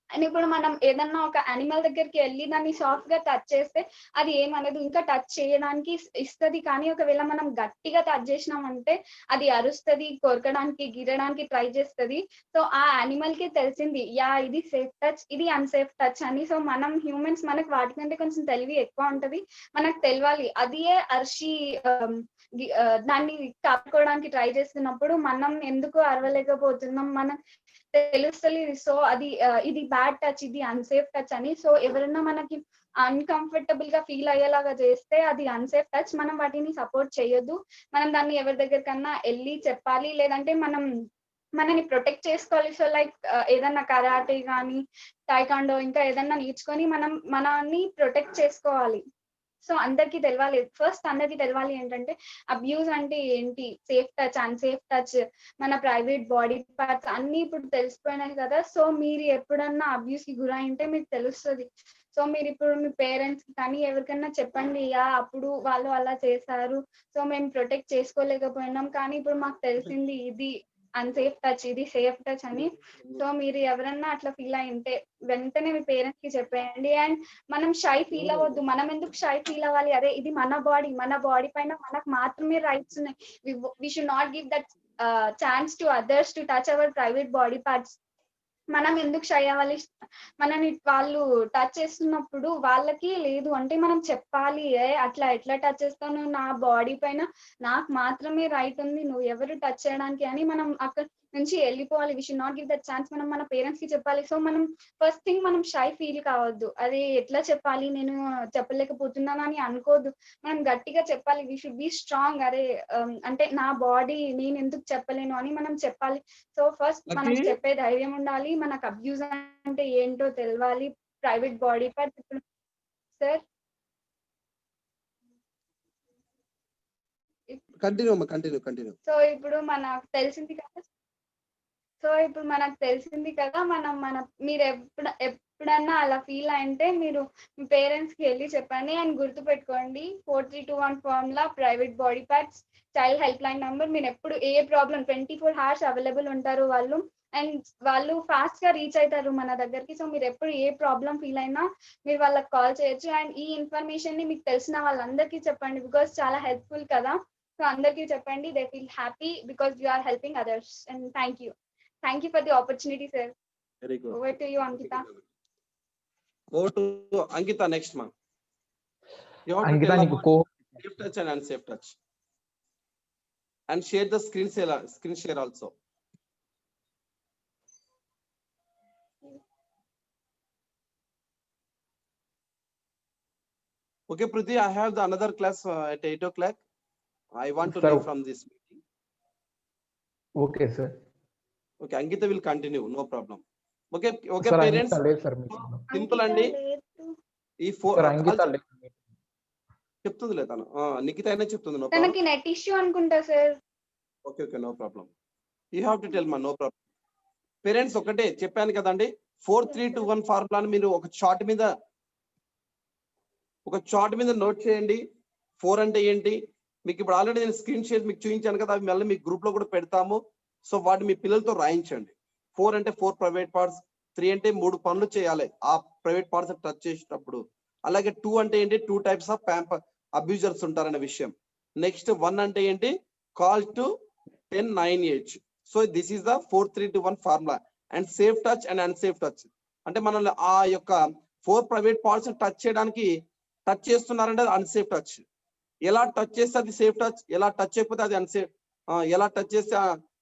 అండ్ ఇప్పుడు మనం ఏదన్నా ఒక యానిమల్ దగ్గరికి వెళ్ళి దాన్ని సాఫ్ట్ గా టచ్ చేస్తే అది ఏమనదు, ఇంకా టచ్ చేయడానికి ఇస్తుంది. కానీ ఒకవేళ మనం గట్టిగా టచ్ చేసినామంటే అది అరుస్తుంది, కొరకడానికి, గిరడానికి ట్రై చేస్తుంది. సో ఆ యానిమల్ కి తెలిసింది యా ఇది సేఫ్ టచ్, ఇది అన్సేఫ్ టచ్ అని. సో మనం హ్యూమన్స్ మనకు వాటికంటే కొంచెం తెలివి ఎక్కువ ఉంటది. మనకు తెలియాలి. అదే అరిచి దాన్ని కాపాడుకోవడానికి ట్రై చేస్తున్నప్పుడు మనం ఎందుకు అరవలేకపోతున్నాం, మనం తెలుస్తలేదు. సో అది ఇది బ్యాడ్ టచ్, ఇది అన్సేఫ్ టచ్ అని. సో ఎవరైనా మనకి అన్కంఫర్టబుల్ గా ఫీల్ అయ్యేలాగా చేస్తే అది అన్సేఫ్ టచ్. మనం వాటిని సపోర్ట్ చేయొద్దు. మనం దాన్ని ఎవరి దగ్గరకన్నా వెళ్ళి చెప్పాలి, లేదంటే మనని ప్రొటెక్ట్ చేసుకోవాలి. సో లైక్ ఏదన్నా కరాటే కానీ, టైకాండో ఇంకా ఏదన్నా నేర్చుకొని మనం మనల్ని ప్రొటెక్ట్ చేసుకోవాలి. సో అందరికి తెలవాలి. ఫస్ట్ అందరికి తెలవాలి ఏంటంటే అబ్యూస్ అంటే ఏంటి, సేఫ్ టచ్, అన్సేఫ్ టచ్, మన ప్రైవేట్ బాడీ పార్ట్స్ అన్ని ఇప్పుడు తెలిసిపోయినాయి కదా. సో మీరు ఎప్పుడన్నా అబ్యూస్ కి గురైంటే మీకు తెలుస్తుంది. సో మీరు ఇప్పుడు మీ పేరెంట్స్ కానీ ఎవరికైనా చెప్పండి, అప్పుడు వాళ్ళు అలా చేశారు, సో మేము ప్రొటెక్ట్ చేసుకోలేకపోయినాం, కానీ ఇప్పుడు మాకు తెలిసింది ఇది అన్సేఫ్ టచ్, ఇది సేఫ్ టచ్ అని. సో మీరు ఎవరన్నా అట్లా ఫీల్ అయింటే వెంటనే మీ పేరెంట్స్ కి చెప్పేయండి. అండ్ మనం షై ఫీల్ అవ్వద్దు. మనం ఎందుకు షై ఫీల్ అవ్వాలి? అదే ఇది మన బాడీ పైన మనకు మాత్రమే రైట్స్ ఉన్నాయి. We should not give that chance to others to touch our private body parts. మనం ఎందుకు షై అవ్వాలి? మనని వాళ్ళు టచ్ చేస్తున్నప్పుడు వాళ్ళకి లేదు అంటే మనం చెప్పాలి, అట్లా ఎట్లా టచ్ చేస్తావు, నువ్వు నా బాడీ పైన నాకు మాత్రమే రైట్ ఉంది, నువ్వు ఎవరు టచ్ చేయడానికి అని మనం అక్కడ నుంచి వెళ్ళిపోవాలి. We should not give that chance. మనం మన పేరెంట్స్ కి చెప్పాలి. సో మనం ఫస్ట్ థింగ్ మనం షై ఫీల్ కావద్దు. అది ఎట్లా చెప్పాలి, నేను చెప్పలేకపోతున్నాను అని అనుకోవద్దు. మనం గట్టిగా చెప్పాలి. We should be strong. అరే అంటే నా బాడీ నేను ఎందుకు చెప్పలేను అని మనం చెప్పాలి. సో ఫస్ట్ మనం Lucky. చెప్పే ధైర్యం ఉండాలి. మనకు అబ్యూజ్ అంటే ఏంటో తెలవాలి. Private body parts. ఇప్పుడు సార్ కంటిన్యూ. సో ఇప్పుడు మనకు తెలిసింది కదా. మీరు ఎప్పుడన్నా అలా ఫీల్ అంటే మీరు మీ పేరెంట్స్ కి వెళ్ళి చెప్పండి. అండ్ గుర్తు పెట్టుకోండి 4321 formula, private body parts, child help line number. మీరు ఎప్పుడు ఏ ప్రాబ్లం 24 hours అవైలబుల్ ఉంటారు వాళ్ళు. అండ్ వాళ్ళు ఫాస్ట్ గా రీచ్ అవుతారు మన దగ్గరికి. సో మీరు ఎప్పుడు ఏ ప్రాబ్లం ఫీల్ అయినా మీరు వాళ్ళకి కాల్ చేయొచ్చు. అండ్ ఈ ఇన్ఫర్మేషన్ ని మీకు తెలిసిన వాళ్ళందరికీ చెప్పండి. బికాస్ చాలా హెల్ప్ఫుల్ కదా. సో అందరికీ చెప్పండి. They feel happy because you are helping others. And thank you for the opportunity sir. Very good. Over to you Ankita. Go to Ankita next, ma'am. You have to Ankita, tell నీకు about safe touch and unsafe touch. And share the screen share also. Okay, Priti, I have the another class at 8 o'clock. I want to Sir. leave from this meeting. Okay sir. Okay, Ankita will continue, no problem. Okay, sir parents. అంకిత లేదు sir మీకు. Simple అండి. ఈ sir అంకిత లేదు. చెప్తుంది తను. నిఖిత అయినా చెప్తుంది. No తనకి నెట్ ఇష్యూ అనుకుంటా sir. Okay, no problem. You have to tell మా, నో ప్రాబ్లం. పేరెంట్స్ ఒకటే చెప్పాను కదండి, 4321 ఫార్ములాని మీరు ఒక చార్ట్ మీద నోట్ చేయండి. 4 అంటే ఏంటి మీకు ఇప్పుడు ఆల్రెడీ నేను స్క్రీన్ షేర్ మీకు చూపించాను కదా, అవి మళ్ళీ మీ గ్రూప్ లో కూడా పెడతాము. సో వాటిని మీ పిల్లలతో రాయించండి. 4 అంటే 4 ప్రైవేట్ పార్ట్స్, 3 అంటే 3 పనులు చేయాలి ఆ ప్రైవేట్ పార్ట్స్ టచ్ చేసేటప్పుడు. అలాగే 2 అంటే ఏంటి, 2 types ఆఫ్ అబ్యూజర్స్ ఉంటారనే విషయం. నెక్స్ట్ 1 అంటే ఏంటి, call to 1098. So this is the 4321 formula. And safe touch and unsafe touch అంటే మనల్ని ఆ యొక్క 4 ప్రైవేట్ పార్ట్స్ టచ్ చేయడానికి టచ్ చేస్తున్నారంటే అది అన్సేఫ్ టచ్. ఎలా టచ్ చేస్తే అది సేఫ్ టచ్, ఎలా టచ్ చేయకపోతే అది అన్సేఫ్, ఎలా టచ్ చేస్తే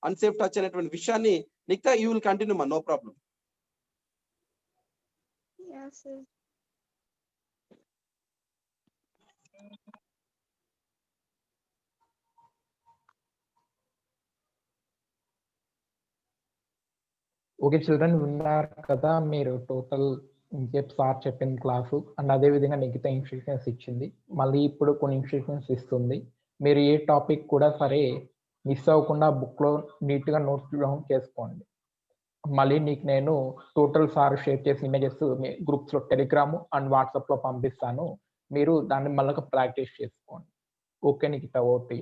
అన్సేఫ్ టచ్ అనేటువంటి విషయాన్ని నిఖిత యూ విల్ కంటిన్యూ మా, నో ప్రాబ్లం. ఓకే చిల్డ్రన్, విన్నారు కదా మీరు టోటల్ సార్ చెప్పిన క్లాసు. అండ్ అదే విధంగా నిఖిత ఇన్స్ట్రక్షన్స్ ఇచ్చింది, మళ్ళీ ఇప్పుడు కొన్ని ఇన్స్ట్రక్షన్స్ ఇస్తుంది. మీరు ఏ టాపిక్ కూడా సరే మిస్ అవ్వకుండా బుక్లో నీట్గా నోట్స్ డౌన్ చేసుకోండి. మళ్ళీ నీకు నేను టోటల్ సార్ షేర్ చేసిన ఇమేజెస్ గ్రూప్స్లో టెలిగ్రామ్ అండ్ వాట్సాప్లో పంపిస్తాను. మీరు దాన్ని మళ్ళీ ప్రాక్టీస్ చేసుకోండి. ఓకే నిఖిత, ఓకే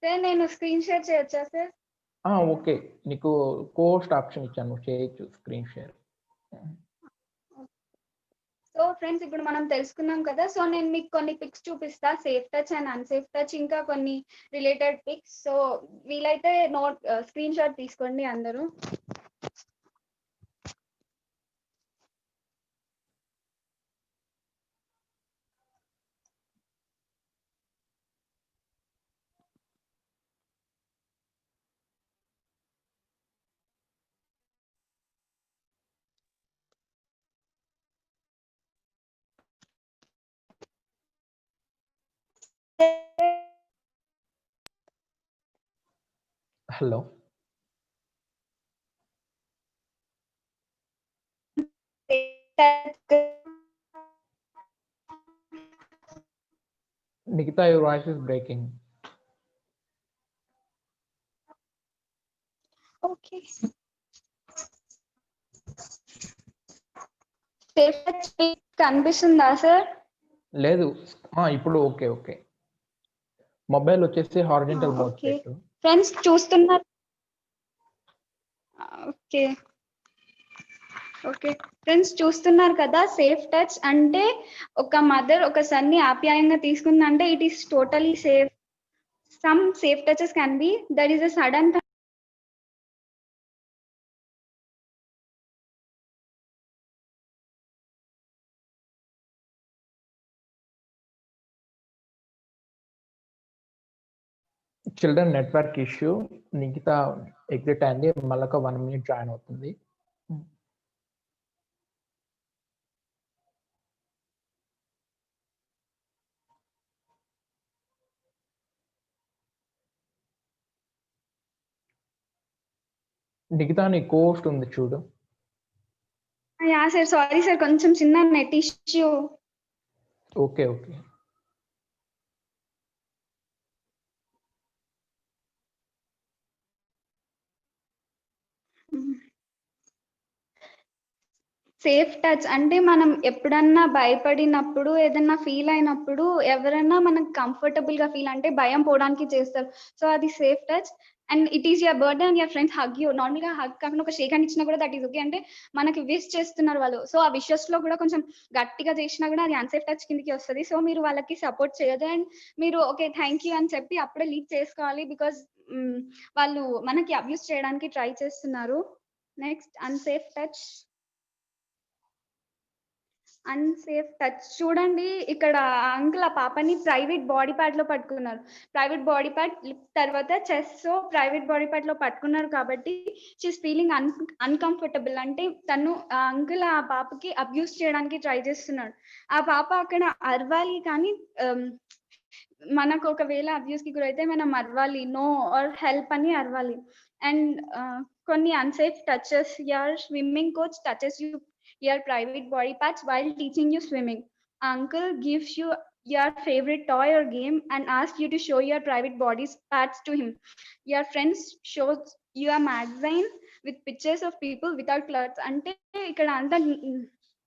సార్ నేను స్క్రీన్ షేర్ చేయొచ్చా సార్? ఓకే, నీకు కోస్ట్ ఆప్షన్ ఇచ్చాను, చేయొచ్చు స్క్రీన్ షేర్. సో ఫ్రెండ్స్ ఇప్పుడు మనం తెలుసుకున్నాం కదా. సో నేను మీకు కొన్ని పిక్స్ చూపిస్తా, safe touch and unsafe touch, ఇంకా కొన్ని రిలేటెడ్ పిక్స్. సో వీలైతే నోట్ స్క్రీన్ షాట్ తీసుకోండి అందరూ. Hello, Nikita, your voice is breaking. Okay, safe touch కనిపిస్తుందా సార్? లేదు, ఇప్పుడు ఓకే. ఓకే, మొబైల్ వచ్చేసి హారిజంటల్ మోడ్ ఓకే పెట్టు. ఫ్రెండ్స్ చూస్తున్నారు? ఓకే ఓకే ఫ్రెండ్స్ చూస్తున్నారు కదా, సేఫ్ టచ్ అంటే ఒక మదర్ ఒక సన్ ని ఆప్యాయంగా తీసుకుందంటే it is totally safe. Some safe touches can be that is a sudden children network issue. Nikhita exit అయింది, మళ్ళీ ఒక 1 minute జాయిన్ అవుతుంది. నిఖిత నీ కోస్ట్ ఉంది చూడు. యా సార్, సారీ సార్, కొంచెం చిన్న net issue. Okay okay. Safe touch అంటే మనం ఎప్పుడన్నా భయపడినప్పుడు, ఏదన్నా ఫీల్ అయినప్పుడు ఎవరైనా మనకు కంఫర్టబుల్ గా ఫీల్ అంటే భయం పోవడానికి చేస్తారు. సో అది safe touch. And it is your birthday and your friends hug you. Normal గా హగ్ కాకుండా ఒక షేక్ హ్యాండ్ ఇచ్చినా కూడా దట్ ఈస్ ఓకే. అంటే మనకి విష్ చేస్తున్నారు వాళ్ళు. సో ఆ విషెస్ లో కూడా కొంచెం గట్టిగా చేసినా కూడా అది అన్సేఫ్ టచ్ కిందకి వస్తుంది. సో మీరు వాళ్ళకి సపోర్ట్ చేయదు అండ్ మీరు ఓకే థ్యాంక్ యూ అని చెప్పి అప్పుడే లీవ్ చేసుకోవాలి. బికాస్ వాళ్ళు మనకి అబ్యూస్ చేయడానికి ట్రై చేస్తున్నారు. Next unsafe touch. Unsafe touch చూడండి, ఇక్కడ అంకుల్ ఆ పాపని ప్రైవేట్ బాడీ పార్ట్ లో పట్టుకున్నారు. ప్రైవేట్ బాడీ పార్ట్, తర్వాత చెస్ట్, ప్రైవేట్ బాడీ పార్ట్ లో పట్టుకున్నారు కాబట్టి షీఈస్ ఫీలింగ్ అన్కంఫర్టబుల్. అంటే తను ఆ అంకుల్ ఆ పాపకి అబ్యూస్ చేయడానికి ట్రై చేస్తున్నాడు. ఆ పాప అక్కడ అరవాలి, కానీ మనకు ఒకవేళ అబ్యూస్ కి గురైతే మనం అరవాలి, నో ఆర్ హెల్ప్ అని అరవాలి. అండ్ కొన్ని unsafe touches. Your swimming coach touches you your private body parts while teaching you swimming. Uncle gives you your favorite toy or game and asks you to show your private body parts to him. Your friends shows you a magazine with pictures of people without clothes. అంటే ఇక్కడ అంతా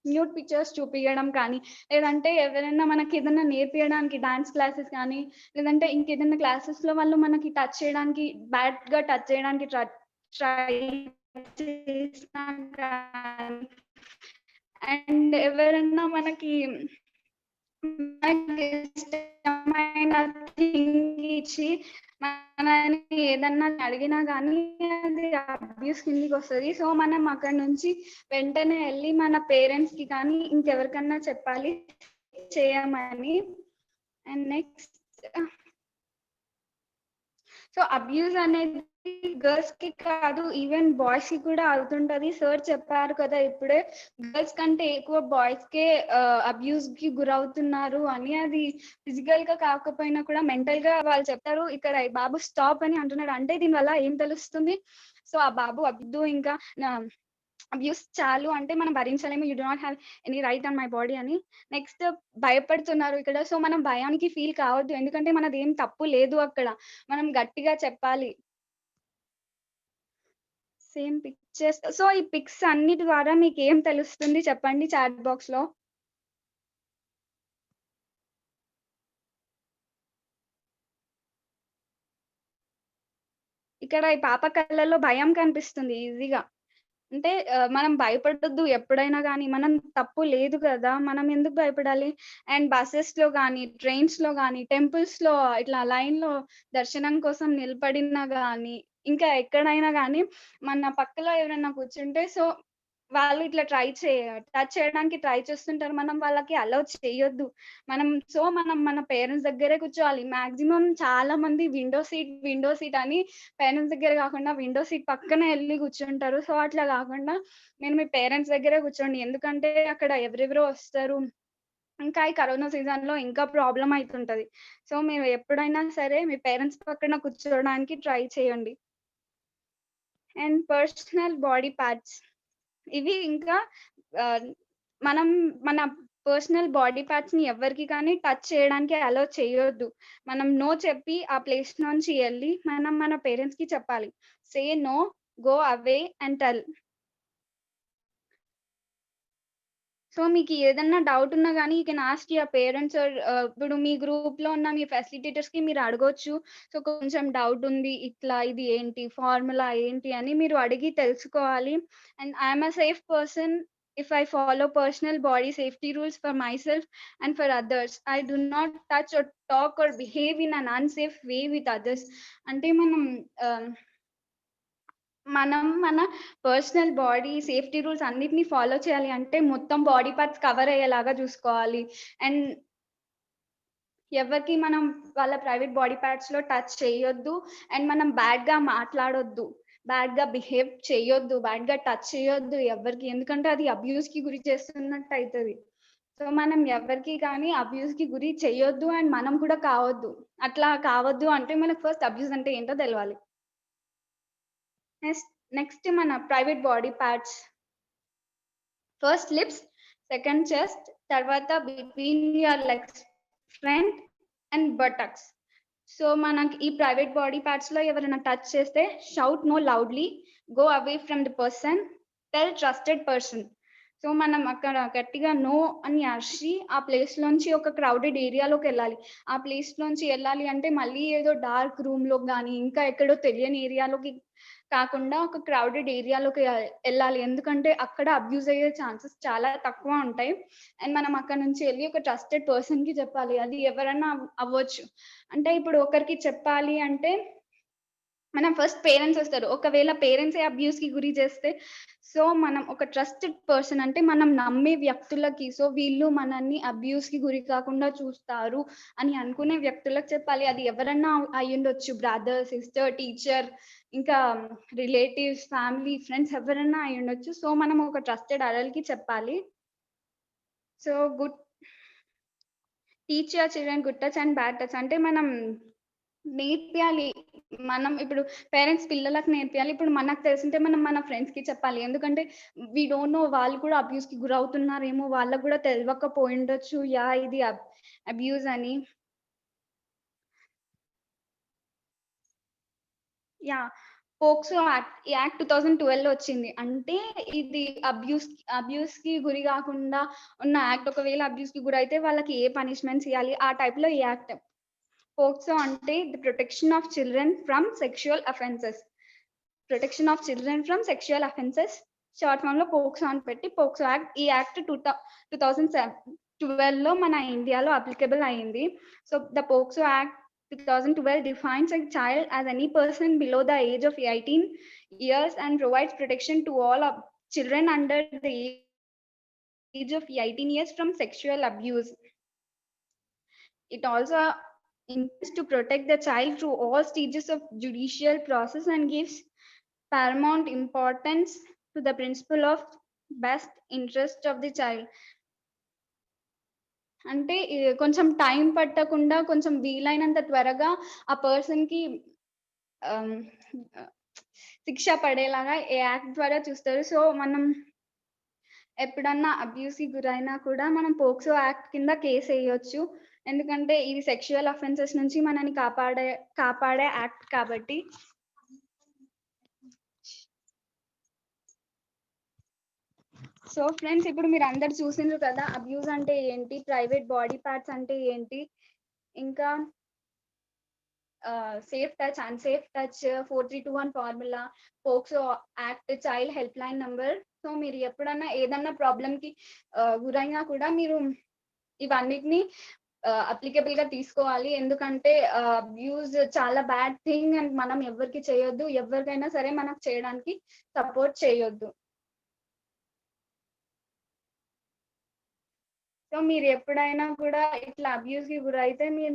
nude pictures చూపించడం కానీ, లేదంటే ఎవరైనా మనకి ఏదైనా నేర్పించడానికి డాన్స్ క్లాసెస్ కానీ, లేదంటే ఇంకేదైనా క్లాసెస్ లో వాళ్ళు మనకి టచ్ చేయడానికి, బ్యాడ్ గా టచ్ చేయడానికి ట్రై చేసినా కానీ, అండ్ ఎవరన్నా మనకి ఇష్టమైన థింగ్ ఇచ్చి మనని ఏదన్నా అడిగినా కానీ అది అబ్యూస్ కిందికి వస్తుంది. సో మనం అక్కడ నుంచి వెంటనే వెళ్ళి మన పేరెంట్స్ కి కానీ ఇంకెవరికన్నా చెప్పాలి చేయమని. అండ్ నెక్స్ట్, సో అబ్యూస్ అనేది గర్ల్స్ కి కాదు, ఈవెన్ బాయ్స్ కి కూడా అవుతుంటది. సార్ చెప్పారు కదా ఇప్పుడే, గర్ల్స్ కంటే ఎక్కువ బాయ్స్ కే అబ్యూస్ కి గురవుతున్నారు అని. అది ఫిజికల్ గా కాకపోయినా కూడా మెంటల్ గా వాళ్ళు చెప్తారు. ఇక్కడ బాబు స్టాప్ అని అంటున్నాడు అంటే దీని వల్ల ఏం తెలుస్తుంది? సో ఆ బాబు అబ్దు ఇంకా అబ్యూస్ చాలు అంటే మనం భరించలేము, you do not have any right on my body అని. నెక్స్ట్ భయపడుతున్నారు ఇక్కడ. సో మనం భయానికి ఫీల్ కావద్దు, ఎందుకంటే మనది ఏం తప్పు లేదు అక్కడ. మనం గట్టిగా చెప్పాలి. Same pictures. సో ఈ పిక్స్ అన్నిటి ద్వారా మీకు ఏం తెలుస్తుంది చెప్పండి చాట్ బాక్స్ లో. ఇక్కడ ఈ పాప కళ్ళల్లో భయం కనిపిస్తుంది ఈజీగా. అంటే మనం భయపడొద్దు ఎప్పుడైనా కానీ, మనం తప్పు లేదు కదా, మనం ఎందుకు భయపడాలి? అండ్ బస్సెస్ లో కానీ, ట్రైన్స్ లో కానీ, టెంపుల్స్ లో ఇట్లా లైన్ లో దర్శనం కోసం నిలబడినా కానీ, ఇంకా ఎక్కడైనా కానీ మన పక్కలో ఎవరైనా కూర్చుంటే సో వాళ్ళు ఇట్లా టచ్ చేయడానికి ట్రై చేస్తుంటారు. మనం వాళ్ళకి అలౌ చేయొద్దు. మనం మన పేరెంట్స్ దగ్గరే కూర్చోవాలి. మాక్సిమం చాలా మంది విండో సీట్ అని పేరెంట్స్ దగ్గర కాకుండా విండో సీట్ పక్కనే వెళ్ళి కూర్చుంటారు. సో అట్లా కాకుండా మీరు మీ పేరెంట్స్ దగ్గరే కూర్చోండి, ఎందుకంటే అక్కడ ఎవరెవరో వస్తారు. ఇంకా ఈ కరోనా సీజన్ లో ఇంకా ప్రాబ్లం అవుతుంటది. సో మీరు ఎప్పుడైనా సరే మీ పేరెంట్స్ పక్కన కూర్చోడానికి ట్రై చేయండి. అండ్ పర్సనల్ బాడీ పార్ట్స్, ఇవి ఇంకా మనం మన పర్సనల్ బాడీ పార్ట్స్ ని ఎవరికి కానీ టచ్ చేయడానికి అలౌ చేయొద్దు. మనం నో చెప్పి ఆ ప్లేస్ నుంచి వెళ్ళి మనం మన పేరెంట్స్ కి చెప్పాలి. Say no, go away and tell. So మీకు ఏదన్నా డౌట్ ఉన్నా కానీ you can ask your parents. ఇప్పుడు మీ గ్రూప్ లో ఉన్న మీ ఫెసిలిటేటర్స్ కి మీరు అడగొచ్చు. సో కొంచెం డౌట్ ఉంది, ఇట్లా ఇది ఏంటి, ఫార్ములా ఏంటి అని మీరు అడిగి తెలుసుకోవాలి. And I'm a safe person if I follow personal body safety rules for myself and for others. I do not touch or talk or behave in an unsafe way with others. అంటే మనం మన personal body safety rules అన్నిటిని follow చేయాలి. అంటే మొత్తం body parts cover అయ్యేలాగా చూసుకోవాలి. And ఎవరికి మనం వాళ్ళ ప్రైవేట్ బాడీ పార్ట్స్ లో టచ్ చేయొద్దు అండ్ మనం బ్యాడ్ గా మాట్లాడొద్దు, బ్యాడ్ గా బిహేవ్ చేయొద్దు, బ్యాడ్ గా టచ్ చేయొద్దు ఎవరికి, ఎందుకంటే అది అబ్యూస్ కి గురి చేస్తున్నట్టు అవుతుంది. సో మనం ఎవరికి కానీ అబ్యూస్ కి గురి చేయొద్దు అండ్ మనం కూడా కావద్దు. అట్లా కావద్దు అంటే మనకు ఫస్ట్ అబ్యూస్ అంటే ఏంటో తెలవాలి. నెక్స్ట్ మన private body parts, first lips, second chest, తర్వాత between your legs front and buttocks. So మనకి ఈ ప్రైవేట్ బాడీ పార్ట్స్ లో ఎవరైనా టచ్ చేస్తే shout no loudly, go away from the person, tell trusted person. So మనం అక్కడ గట్టిగా నో అని అరిచి ఆ ప్లేస్ లోంచి ఒక క్రౌడెడ్ ఏరియాలోకి వెళ్ళాలి. ఆ ప్లేస్ లోంచి వెళ్ళాలి అంటే మళ్ళీ ఏదో డార్క్ రూమ్ లో కానీ ఇంకా ఎక్కడో తెలియని ఏరియాలోకి కాకుండా ఒక క్రౌడెడ్ ఏరియాలోకి వెళ్ళాలి, ఎందుకంటే అక్కడ అబ్యూజ్ అయ్యే ఛాన్సెస్ చాలా తక్కువ ఉంటాయి. అండ్ మనం అక్కడ నుంచి వెళ్ళి ఒక ట్రస్టెడ్ పర్సన్ కి చెప్పాలి, అది ఎవరైనా అవ్వచ్చు. అంటే ఇప్పుడు ఒకరికి చెప్పాలి అంటే మనం ఫస్ట్ పేరెంట్స్ వస్తారు, ఒకవేళ పేరెంట్స్ అబ్యూస్ కి గురి చేస్తే సో మనం ఒక ట్రస్టెడ్ పర్సన్ అంటే మనం నమ్మే వ్యక్తులకి, సో వీళ్ళు మనల్ని అబ్యూస్ కి గురి కాకుండా చూస్తారు అని అనుకునే వ్యక్తులకు చెప్పాలి. అది ఎవరన్నా అయ్యుండొచ్చు, బ్రదర్, సిస్టర్, టీచర్, ఇంకా రిలేటివ్స్, ఫ్యామిలీ, ఫ్రెండ్స్ ఎవరైనా అయ్యుండొచ్చు. సో మనం ఒక ట్రస్టెడ్ అడల్ట్ కి చెప్పాలి. So good teach your children good touch and bad touch అంటే మనం నేర్పియాలి. మనం ఇప్పుడు పేరెంట్స్ పిల్లలకు నేర్పియాలి, ఇప్పుడు మనకు తెలిసింటే మనం మన ఫ్రెండ్స్ కి చెప్పాలి, ఎందుకంటే వీ డోంట్ నో వాళ్ళు కూడా అబ్యూస్ కి గురవుతున్నారేమో, వాళ్ళకు కూడా తెలియకపోయిండొచ్చు యా ఇది అబ్యూస్ అని. యా పోక్సో యాక్ట్ 2012 లో వచ్చింది. అంటే ఇది అబ్యూస్ కి గురి కాకుండా ఉన్న యాక్ట్. ఒకవేళ అబ్యూస్ కి గురి అయితే వాళ్ళకి ఏ పనిష్మెంట్స్ ఇవ్వాలి ఆ టైప్ లో ఈ యాక్ట్. పోక్సో అంటే the protection of children from sexual offences, protection of children from sexual offences short form లో పోక్సో అని పెట్టి పోక్సో యాక్ట్. ఈ యాక్ట్ 2012 లో మన ఇండియాలో అప్లికబుల్ అయింది. So the POCSO act 2012 defines a child as any person below the age of 18 years and provides protection to all of children under the age of 18 years from sexual abuse. It also intends to protect the child through all stages of judicial process and gives paramount importance to the principle of best interest of the child. అంటే కొంచెం time పట్టకుండా కొంచెం వీలైనంత త్వరగా ఆ person కి శిక్ష పడేలాగా ఈ యాక్ట్ ద్వారా చూస్తారు. సో మనం ఎప్పుడన్నా అబ్యూస్ కి గురైనా కూడా మనం పోక్సో యాక్ట్ కింద కేసు వేయొచ్చు, ఎందుకంటే ఇది సెక్షువల్ అఫెన్సెస్ నుంచి మనని కాపాడే యాక్ట్ కాబట్టి. సో ఫ్రెండ్స్ ఇప్పుడు మీరు అందరు చూసిండ్రు కదా అబ్యూస్ అంటే ఏంటి, ప్రైవేట్ బాడీ పార్ట్స్ అంటే ఏంటి, ఇంకా safe touch, unsafe touch, 4321 formula, POCSO act, child help line number. So మీరు ఎప్పుడన్నా ఏదన్నా ప్రాబ్లం కి గురైనా కూడా మీరు ఇవన్నిటిని అప్లికబుల్ గా తీసుకోవాలి, ఎందుకంటే అబ్యూస్ చాలా బ్యాడ్ థింగ్ అండ్ మనం ఎవరికి చేయొద్దు, ఎవరికైనా సరే మనకు చేయడానికి సపోర్ట్ చేయొద్దు. సో మీరు ఎప్పుడైనా కూడా ఇట్లా అబ్యూస్ కి గురైతే మీరు